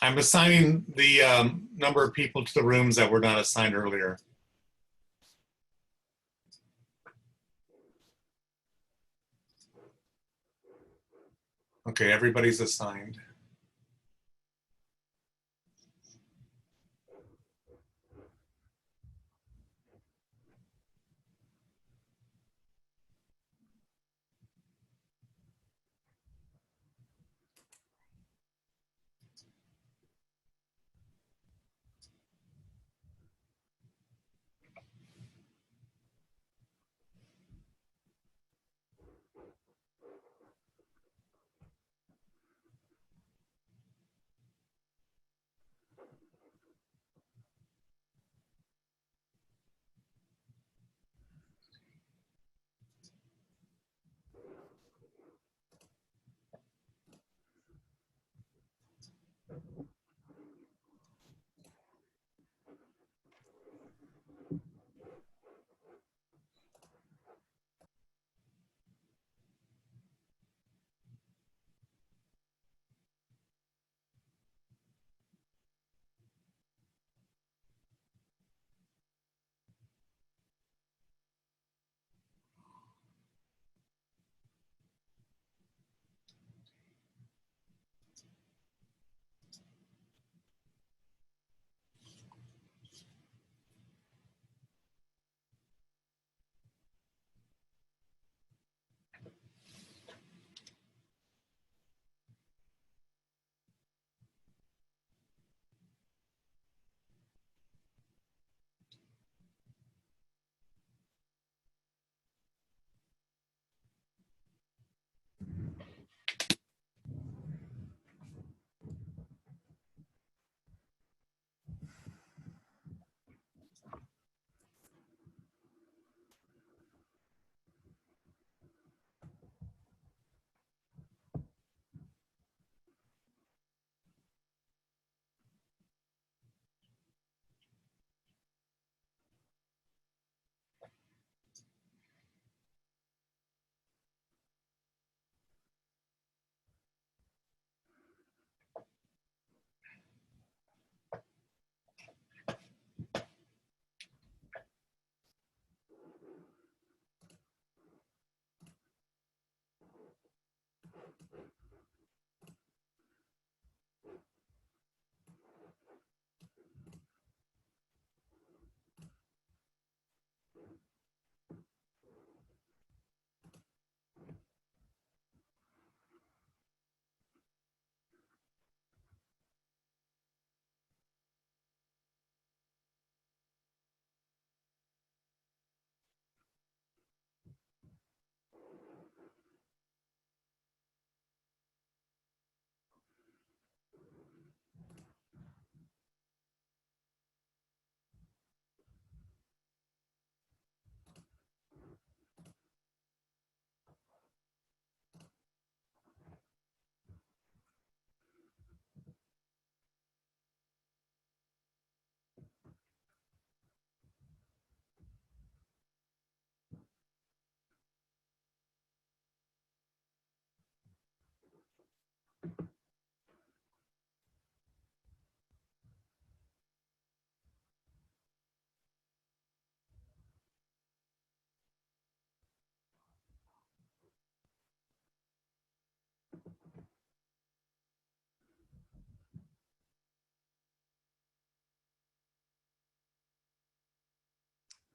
I'm assigning the number of people to the rooms that were not assigned earlier. Okay, everybody's assigned.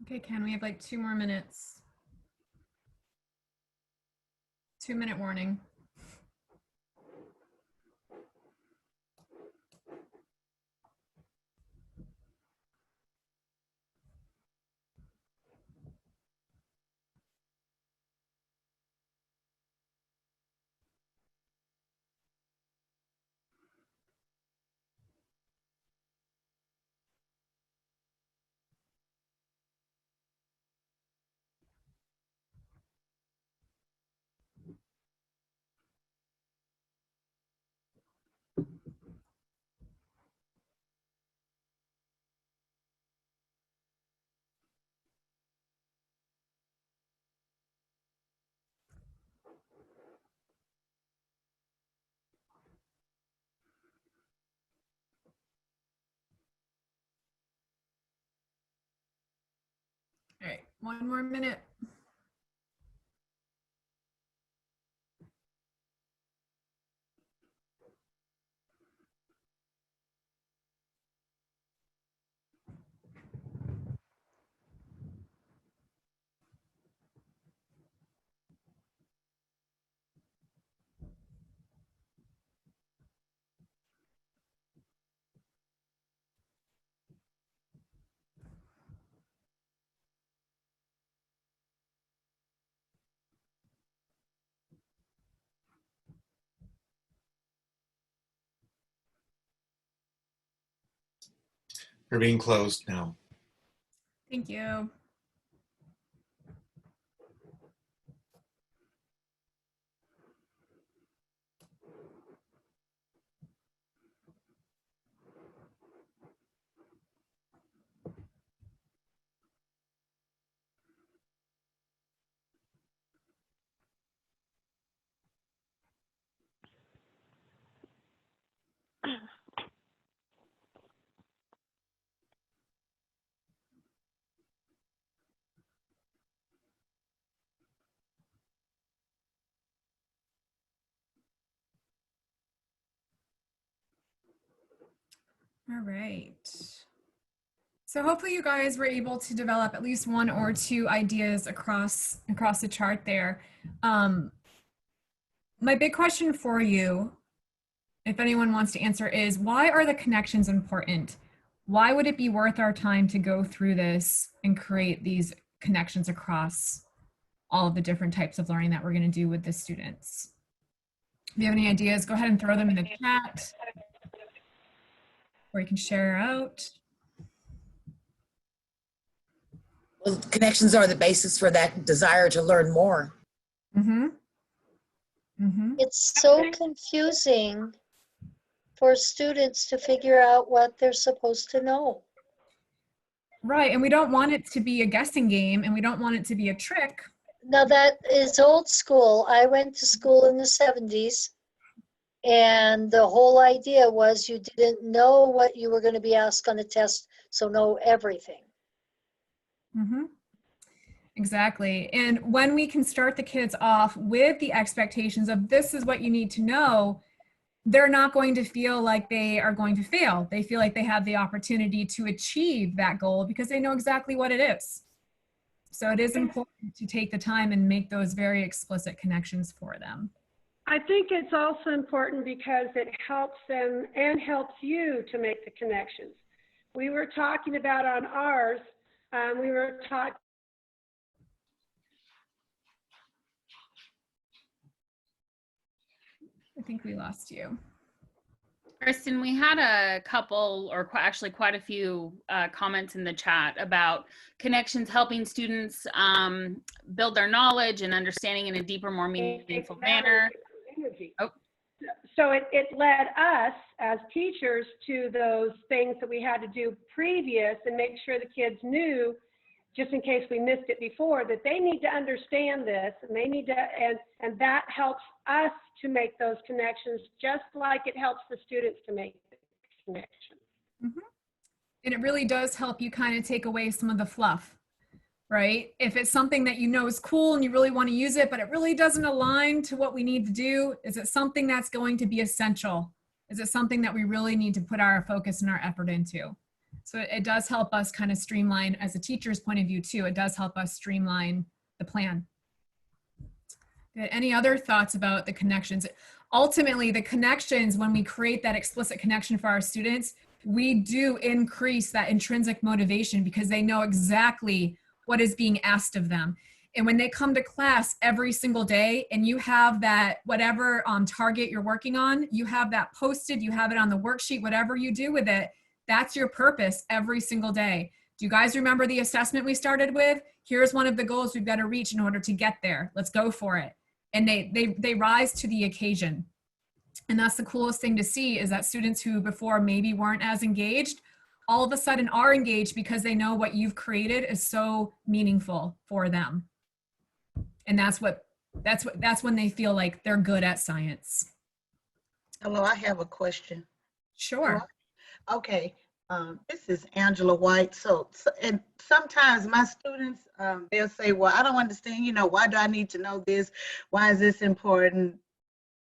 Okay, Ken, we have like 2 more minutes. 2-minute warning. All right, 1 more minute. You're being closed now. Thank you. All right. So hopefully you guys were able to develop at least one or two ideas across the chart there. My big question for you, if anyone wants to answer, is why are the connections important? Why would it be worth our time to go through this and create these connections across all of the different types of learning that we're going to do with the students? If you have any ideas, go ahead and throw them in the chat, or you can share out. Well, connections are the basis for that desire to learn more. Mm-hmm. Mm-hmm. It's so confusing for students to figure out what they're supposed to know. Right, and we don't want it to be a guessing game, and we don't want it to be a trick. Now that is old school. I went to school in the 70s, and the whole idea was you didn't know what you were going to be asked on a test, so know everything. Mm-hmm. Exactly. And when we can start the kids off with the expectations of this is what you need to know, they're not going to feel like they are going to fail. They feel like they have the opportunity to achieve that goal because they know exactly what it is. So it is important to take the time and make those very explicit connections for them. I think it's also important because it helps them and helps you to make the connections. We were talking about on ours, we were talking. I think we lost you. Kristen, we had a couple, or actually quite a few comments in the chat about connections helping students build their knowledge and understanding in a deeper, more meaningful manner. Oh. So it led us as teachers to those things that we had to do previous and make sure the kids knew, just in case we missed it before, that they need to understand this and they need to, and that helps us to make those connections, just like it helps the students to make the connections. Mm-hmm. And it really does help you kind of take away some of the fluff, right? If it's something that you know is cool and you really want to use it, but it really doesn't align to what we need to do, is it something that's going to be essential? Is it something that we really need to put our focus and our effort into? So it does help us kind of streamline, as a teacher's point of view too, it does help us streamline the plan. Any other thoughts about the connections? Ultimately, the connections, when we create that explicit connection for our students, we do increase that intrinsic motivation because they know exactly what is being asked of them. And when they come to class every single day and you have that, whatever target you're working on, you have that posted, you have it on the worksheet, whatever you do with it, that's your purpose every single day. Do you guys remember the assessment we started with? Here's one of the goals we've got to reach in order to get there. Let's go for it. And they rise to the occasion. And that's the coolest thing to see, is that students who before maybe weren't as engaged, all of a sudden are engaged because they know what you've created is so meaningful for them. And that's when they feel like they're good at science. Hello, I have a question. Sure. Okay, this is Angela White. And sometimes my students, they'll say, well, I don't understand, why do I need to know this? Why is this important?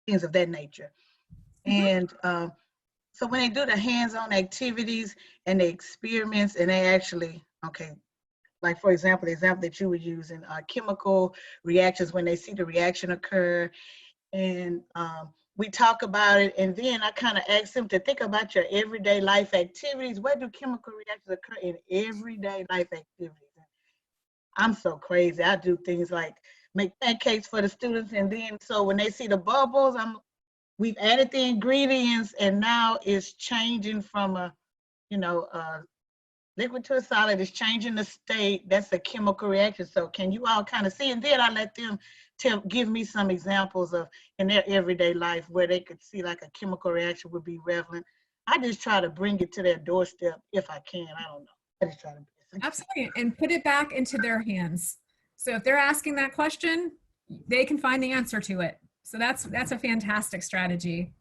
Things of that nature. Mm-hmm. And so when they do the hands-on activities and the experiments and they actually, like for example, the example that you were using, chemical reactions, when they see the reaction occur, and we talk about it, and then I kind of ask them to think about your everyday life activities. Where do chemical reactions occur in everyday life activities? I'm so crazy. I do things like make pancakes for the students, and then so when they see the bubbles, we've added the ingredients, and now it's changing from a liquid to a solid is changing the state. That's a chemical reaction. So can you all kind of see? And then I let them give me some examples of in their everyday life where they could see like a chemical reaction would be relevant. I just try to bring it to their doorstep if I can. I don't know. I just try to. Absolutely, and put it back into their hands. So if they're asking that question, they can find the answer to it. So that's a fantastic strategy.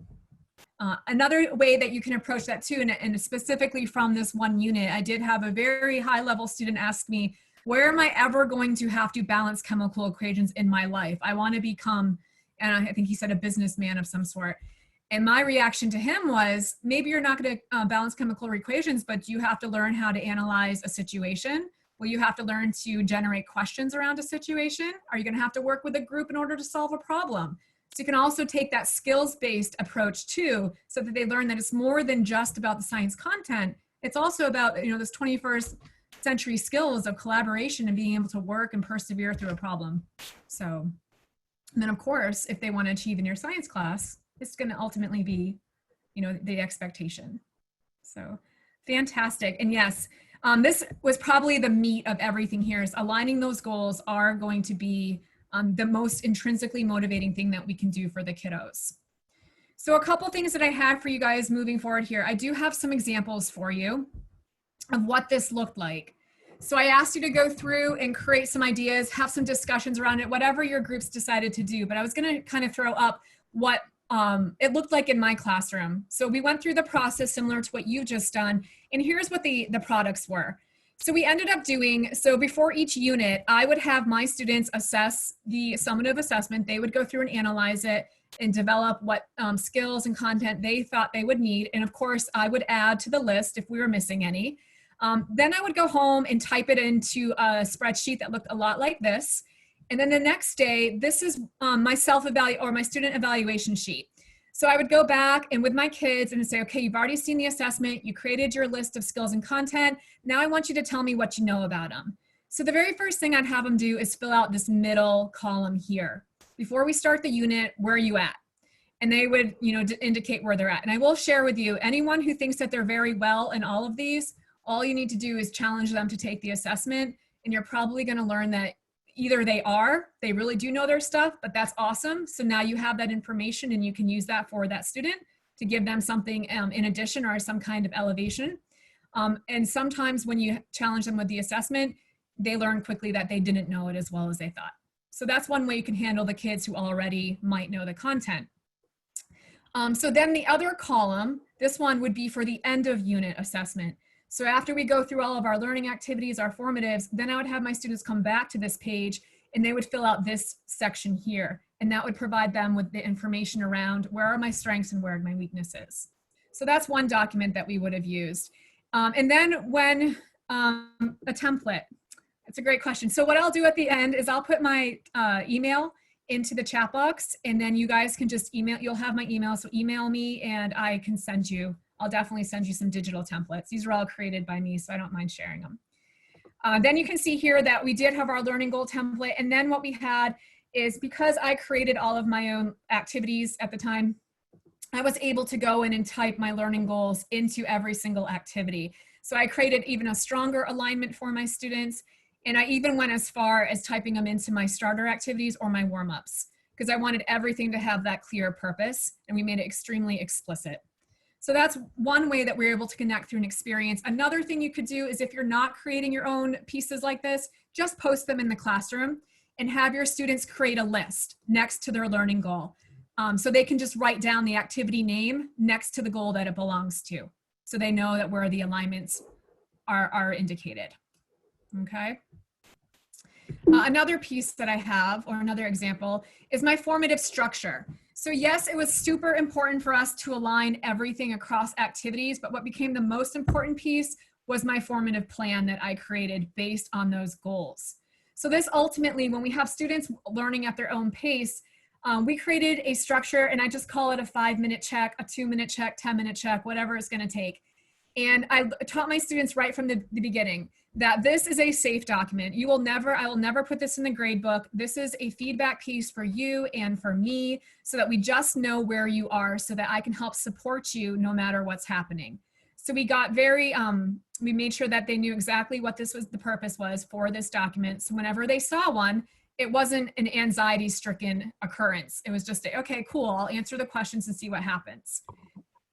Another way that you can approach that too, and specifically from this one unit, I did have a very high level student ask me, where am I ever going to have to balance chemical equations in my life? I want to become, and I think he said a businessman of some sort. And my reaction to him was, maybe you're not going to balance chemical equations, but you have to learn how to analyze a situation. Will you have to learn to generate questions around a situation? Are you going to have to work with a group in order to solve a problem? So you can also take that skills-based approach too, so that they learn that it's more than just about the science content. It's also about, you know, this 21st century skills of collaboration and being able to work and persevere through a problem. So, and then of course, if they want to achieve in your science class, it's going to ultimately be, you know, the expectation. So fantastic. And yes, this was probably the meat of everything here, is aligning those goals are going to be the most intrinsically motivating thing that we can do for the kiddos. So a couple things that I had for you guys moving forward here. I do have some examples for you of what this looked like. So I asked you to go through and create some ideas, have some discussions around it, whatever your groups decided to do. But I was going to kind of throw up what it looked like in my classroom. So we went through the process similar to what you've just done. And here's what the products were. So we ended up doing, so before each unit, I would have my students assess the summative assessment. They would go through and analyze it and develop what skills and content they thought they would need. And of course, I would add to the list if we were missing any. Then I would go home and type it into a spreadsheet that looked a lot like this. And then the next day, this is my self-evaluation or my student evaluation sheet. So I would go back and with my kids and say, okay, you've already seen the assessment. You created your list of skills and content. Now I want you to tell me what you know about them. So the very first thing I'd have them do is fill out this middle column here. Before we start the unit, where are you at? And they would, you know, indicate where they're at. And I will share with you, anyone who thinks that they're very well in all of these, all you need to do is challenge them to take the assessment. And you're probably going to learn that either they really do know their stuff, but that's awesome. So now you have that information and you can use that for that student to give them something in addition or some kind of elevation. And sometimes when you challenge them with the assessment, they learn quickly that they didn't know it as well as they thought. So that's one way you can handle the kids who already might know the content. So then the other column, this one would be for the end of unit assessment. So after we go through all of our learning activities, our formatives, then I would have my students come back to this page and they would fill out this section here. And that would provide them with the information around where are my strengths and where are my weaknesses. So that's one document that we would have used. And then when a template, that's a great question. So what I'll do at the end is I'll put my email into the chat box and then you guys can just email, you'll have my email. So email me and I can send you, I'll definitely send you some digital templates. These are all created by me, so I don't mind sharing them. Then you can see here that we did have our learning goal template. And then what we had is, because I created all of my own activities at the time, I was able to go in and type my learning goals into every single activity. So I created even a stronger alignment for my students. And I even went as far as typing them into my starter activities or my warm-ups, because I wanted everything to have that clear purpose, and we made it extremely explicit. So that's one way that we're able to connect through an experience. Another thing you could do is, if you're not creating your own pieces like this, just post them in the classroom and have your students create a list next to their learning goal. So they can just write down the activity name next to the goal that it belongs to, so they know that where the alignments are indicated. Okay. Another piece that I have, or another example, is my formative structure. So yes, it was super important for us to align everything across activities, but what became the most important piece was my formative plan that I created based on those goals. So this ultimately, when we have students learning at their own pace, we created a structure, and I just call it a 5-minute check, a 2-minute check, 10-minute check, whatever it's going to take. And I taught my students right from the beginning that this is a safe document. I will never put this in the grade book. This is a feedback piece for you and for me, so that we just know where you are, so that I can help support you no matter what's happening. So we got we made sure that they knew exactly what the purpose was for this document. So whenever they saw one, it wasn't an anxiety-stricken occurrence. It was just, okay, cool, I'll answer the questions and see what happens.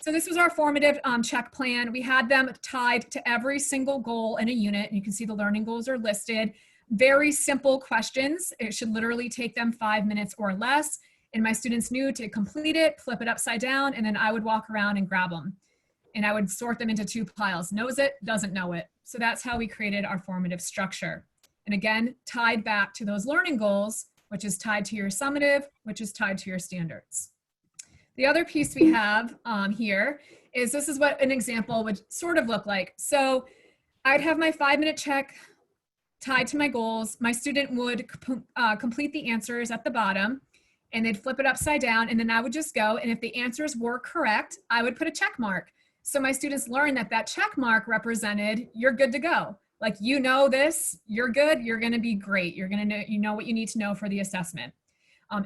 So this was our formative check plan. We had them tied to every single goal in a unit. You can see the learning goals are listed. Very simple questions. It should literally take them 5 minutes or less. And my students knew to complete it, flip it upside down, and then I would walk around and grab them. And I would sort them into 2 piles. Knows it, doesn't know it. So that's how we created our formative structure. And again, tied back to those learning goals, which is tied to your summative, which is tied to your standards. The other piece we have here is this is what an example would sort of look like. So I'd have my 5-minute check tied to my goals. My student would complete the answers at the bottom, and they'd flip it upside down, and then I would just go, and if the answers were correct, I would put a check mark. So my students learned that that check mark represented you're good to go. Like, you know this, you're good, you're gonna be great. You're gonna know, you know what you need to know for the assessment.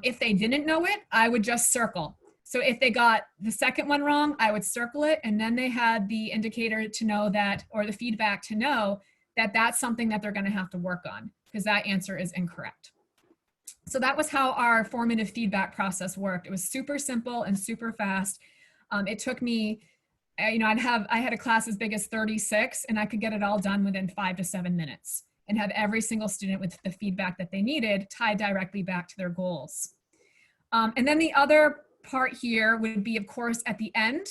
If they didn't know it, I would just circle. So if they got the second one wrong, I would circle it, and then they had the indicator to know that, or the feedback to know that that's something that they're gonna have to work on because that answer is incorrect. So that was how our formative feedback process worked. It was super simple and super fast. It took me, you know, I had a class as big as 36, and I could get it all done within 5 to 7 minutes and have every single student with the feedback that they needed tied directly back to their goals. And then the other part here would be, of course, at the end.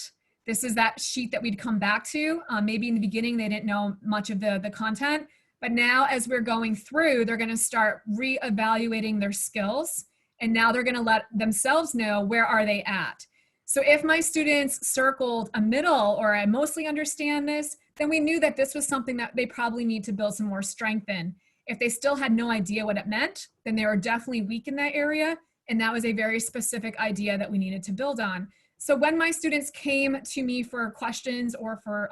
This is that sheet that we'd come back to. Maybe in the beginning, they didn't know much of the content, but now as we're going through, they're gonna start re-evaluating their skills, and now they're gonna let themselves know where are they at. So if my students circled a middle, or I mostly understand this, then we knew that this was something that they probably need to build some more strength in. If they still had no idea what it meant, then they were definitely weak in that area, and that was a very specific idea that we needed to build on. So when my students came to me for questions or for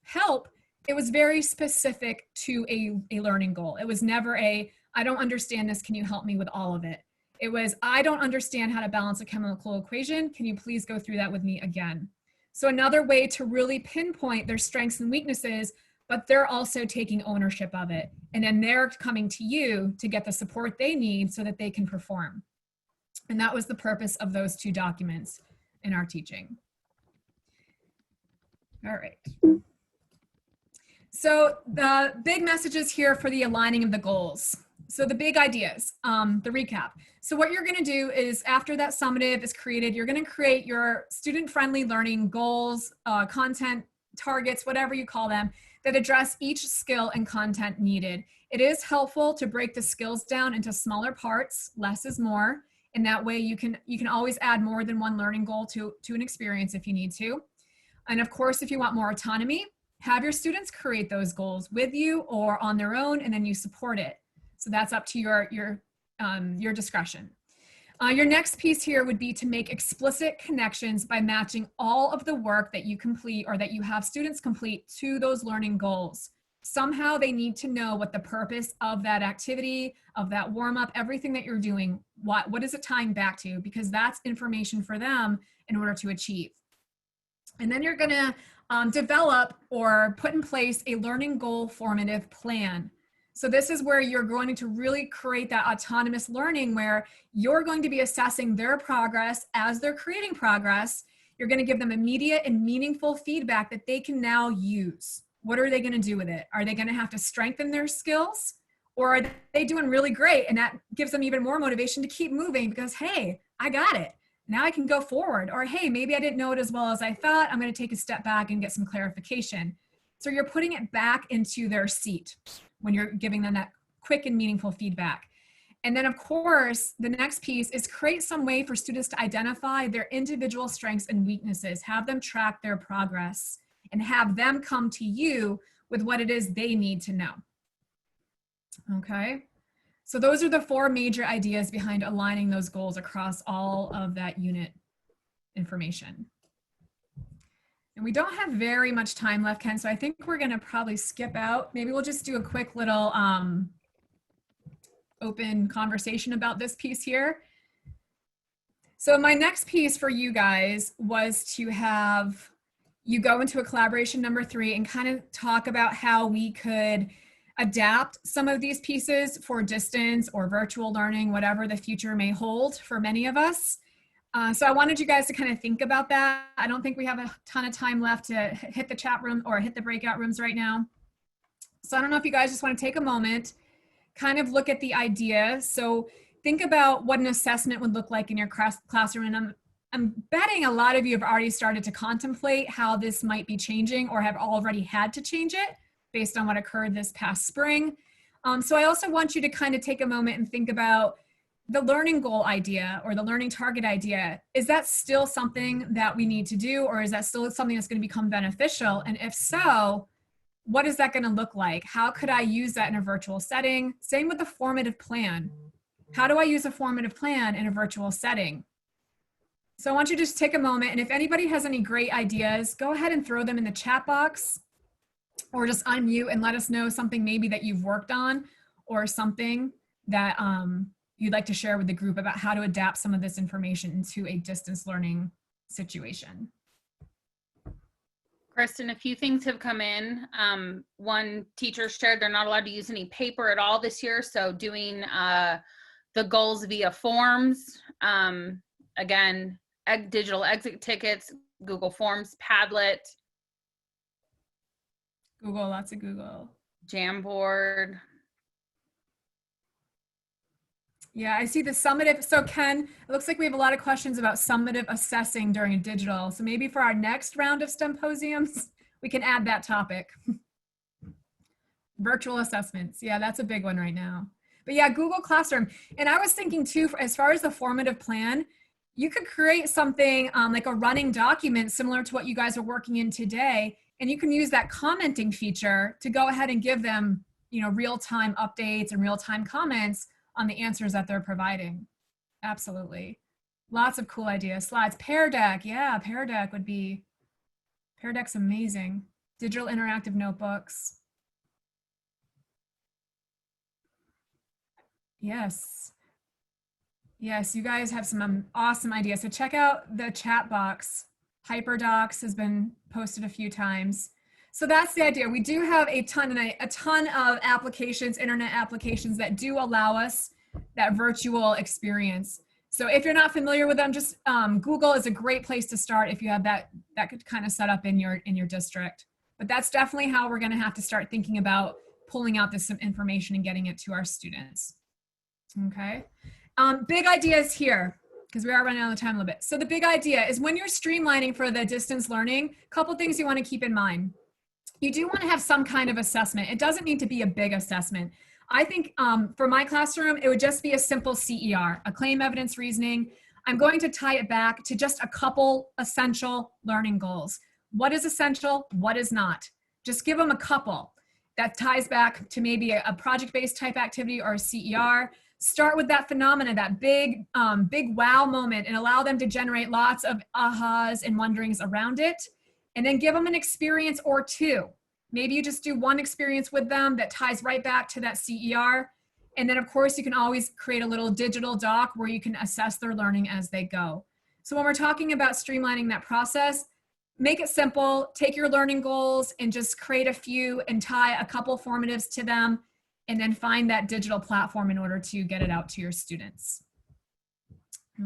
help, it was very specific to a learning goal. It was never I don't understand this, can you help me with all of it? It was, I don't understand how to balance a chemical equation. Can you please go through that with me again? So another way to really pinpoint their strengths and weaknesses, but they're also taking ownership of it. And then they're coming to you to get the support they need so that they can perform. And that was the purpose of those 2 documents in our teaching. All right. So the big messages here for the aligning of the goals. So the big ideas, the recap. So what you're gonna do is, after that summative is created, you're gonna create your student-friendly learning goals, content targets, whatever you call them, that address each skill and content needed. It is helpful to break the skills down into smaller parts. Less is more. And that way you can always add more than one learning goal to an experience if you need to. And of course, if you want more autonomy, have your students create those goals with you or on their own, and then you support it. So that's up to your discretion. Your next piece here would be to make explicit connections by matching all of the work that you complete or that you have students complete to those learning goals. Somehow they need to know what the purpose of that activity, of that warm-up, everything that you're doing, what is it tying back to? Because that's information for them in order to achieve. And then you're gonna develop or put in place a learning goal formative plan. So this is where you're going to really create that autonomous learning where you're going to be assessing their progress as they're creating progress. You're going to give them immediate and meaningful feedback that they can now use. What are they going to do with it? Are they going to have to strengthen their skills, or are they doing really great? And that gives them even more motivation to keep moving because, hey, I got it. Now I can go forward. Or, hey, maybe I didn't know it as well as I thought. I'm going to take a step back and get some clarification. So you're putting it back into their seat when you're giving them that quick and meaningful feedback. And then, of course, the next piece is create some way for students to identify their individual strengths and weaknesses, have them track their progress, and have them come to you with what it is they need to know. Okay? So those are the 4 major ideas behind aligning those goals across all of that unit information. And we don't have very much time left, Ken, so I think we're gonna probably skip out. Maybe we'll just do a quick little open conversation about this piece here. So my next piece for you guys was to have you go into a collaboration number 3 and kind of talk about how we could adapt some of these pieces for distance or virtual learning, whatever the future may hold for many of us. So I wanted you guys to kind of think about that. I don't think we have a ton of time left to hit the chat room or hit the breakout rooms right now. So I don't know if you guys just want to take a moment, kind of look at the idea. So think about what an assessment would look like in your classroom. And I'm betting a lot of you have already started to contemplate how this might be changing or have already had to change it based on what occurred this past spring. So I also want you to kind of take a moment and think about the learning goal idea or the learning target idea. Is that still something that we need to do, or is that still something that's going to become beneficial? And if so, what is that going to look like? How could I use that in a virtual setting? Same with the formative plan. How do I use a formative plan in a virtual setting? So I want you to just take a moment, and if anybody has any great ideas, go ahead and throw them in the chat box, or just unmute and let us know something maybe that you've worked on, or something that you'd like to share with the group about how to adapt some of this information into a distance learning situation. Kristen, a few things have come in. One teacher shared they're not allowed to use any paper at all this year, so doing the goals via forms. Again, digital exit tickets, Google Forms, Padlet. Google, lots of Google. Jamboard. Yeah, I see the summative. So Ken, it looks like we have a lot of questions about summative assessing during digital. So maybe for our next round of STEMposiums, we can add that topic. Virtual assessments. Yeah, that's a big one right now. But yeah, Google Classroom. And I was thinking too, as far as the formative plan, you could create something like a running document similar to what you guys are working in today. And you can use that commenting feature to go ahead and give them, you know, real-time updates and real-time comments on the answers that they're providing. Absolutely. Lots of cool ideas. Slides. Pear Deck. Yeah, Pear Deck would be, Pear Deck's amazing. Digital interactive notebooks. Yes. Yes, you guys have some awesome ideas. So check out the chat box. HyperDocs has been posted a few times. So that's the idea. We do have a ton of applications, internet applications that do allow us that virtual experience. So if you're not familiar with them, just Google is a great place to start if you have that could kind of set up in your district. But that's definitely how we're going to have to start thinking about pulling out this information and getting it to our students. Okay. Big ideas here, because we are running out of time a little bit. So the big idea is when you're streamlining for the distance learning, a couple things you want to keep in mind. You do want to have some kind of assessment. It doesn't need to be a big assessment. I think for my classroom, it would just be a simple CER, a claim evidence reasoning. I'm going to tie it back to just a couple essential learning goals. What is essential? What is not? Just give them a couple that ties back to maybe a project-based type activity or a CER. Start with that phenomena, that big wow moment, and allow them to generate lots of ahas and wonderings around it. And then give them an experience or two. Maybe you just do one experience with them that ties right back to that CER. And then of course you can always create a little digital doc where you can assess their learning as they go. So when we're talking about streamlining that process, make it simple, take your learning goals and just create a few and tie a couple formatives to them, and then find that digital platform in order to get it out to your students.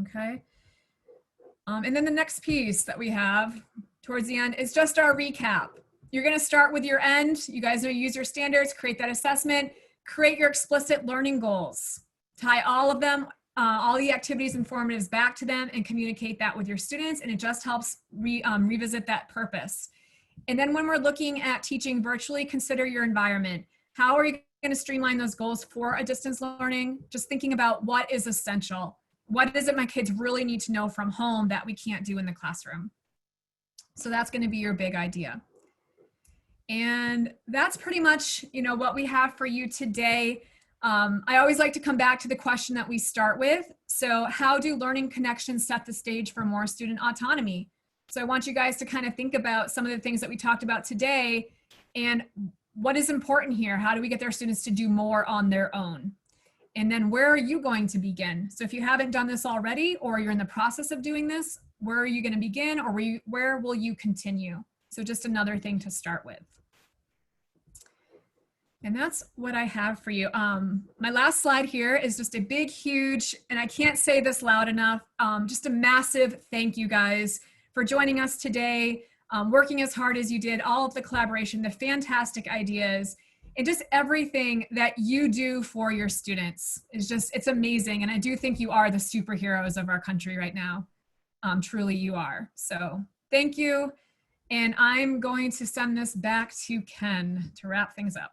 Okay. And then the next piece that we have towards the end is just our recap. You're going to start with your end. You guys are use your standards, create that assessment, create your explicit learning goals, tie all of them, all the activities and formatives back to them, and communicate that with your students. And it just helps revisit that purpose. And then when we're looking at teaching virtually, consider your environment. How are you going to streamline those goals for a distance learning? Just thinking about what is essential. What is it my kids really need to know from home that we can't do in the classroom? So that's going to be your big idea. And that's pretty much, you know, what we have for you today. I always like to come back to the question that we start with. So how do learning connections set the stage for more student autonomy? So I want you guys to kind of think about some of the things that we talked about today and what is important here. How do we get their students to do more on their own? And then where are you going to begin? So if you haven't done this already, or you're in the process of doing this, where are you going to begin, or where will you continue? So just another thing to start with. And that's what I have for you. My last slide here is just a big, huge, and I can't say this loud enough, just a massive thank you guys for joining us today, working as hard as you did, all of the collaboration, the fantastic ideas, and just everything that you do for your students. It's amazing. And I do think you are the superheroes of our country right now. Truly you are. So thank you. And I'm going to send this back to Ken to wrap things up.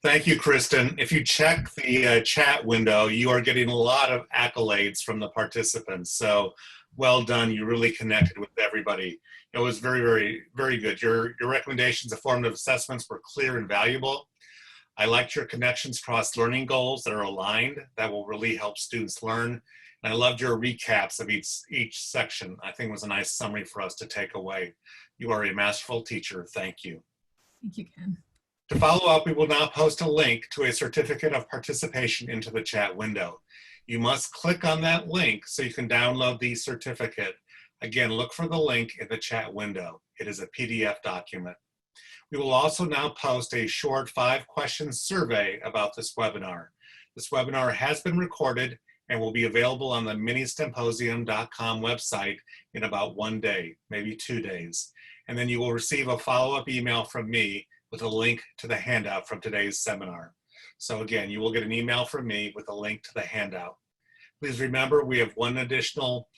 Thank you, Kristen. If you check the chat window, you are getting a lot of accolades from the participants. So well done. You really connected with everybody. It was very, very, very good. Your recommendations of formative assessments were clear and valuable. I liked your connections across learning goals that are aligned. That will really help students learn. And I loved your recaps of each section. I think it was a nice summary for us to take away. You are a masterful teacher. Thank you. Thank you, Ken. To follow up, we will now post a link to a certificate of participation into the chat window. You must click on that link so you can download the certificate. Again, look for the link in the chat window. It is a PDF document. We will also now post a short 5-question survey about this webinar. This webinar has been recorded and will be available on the ministemposium.com website in about 1 day, maybe 2 days. And then you will receive a follow-up email from me with a link to the handout from today's seminar. So again, you will get an email from me with a link to the handout. Please remember, we have additional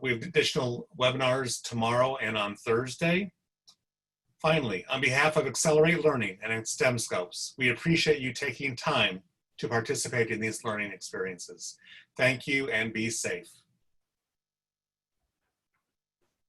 webinars tomorrow and on Thursday. Finally, on behalf of Accelerate Learning and STEMscopes, we appreciate you taking time to participate in these learning experiences. Thank you and be safe.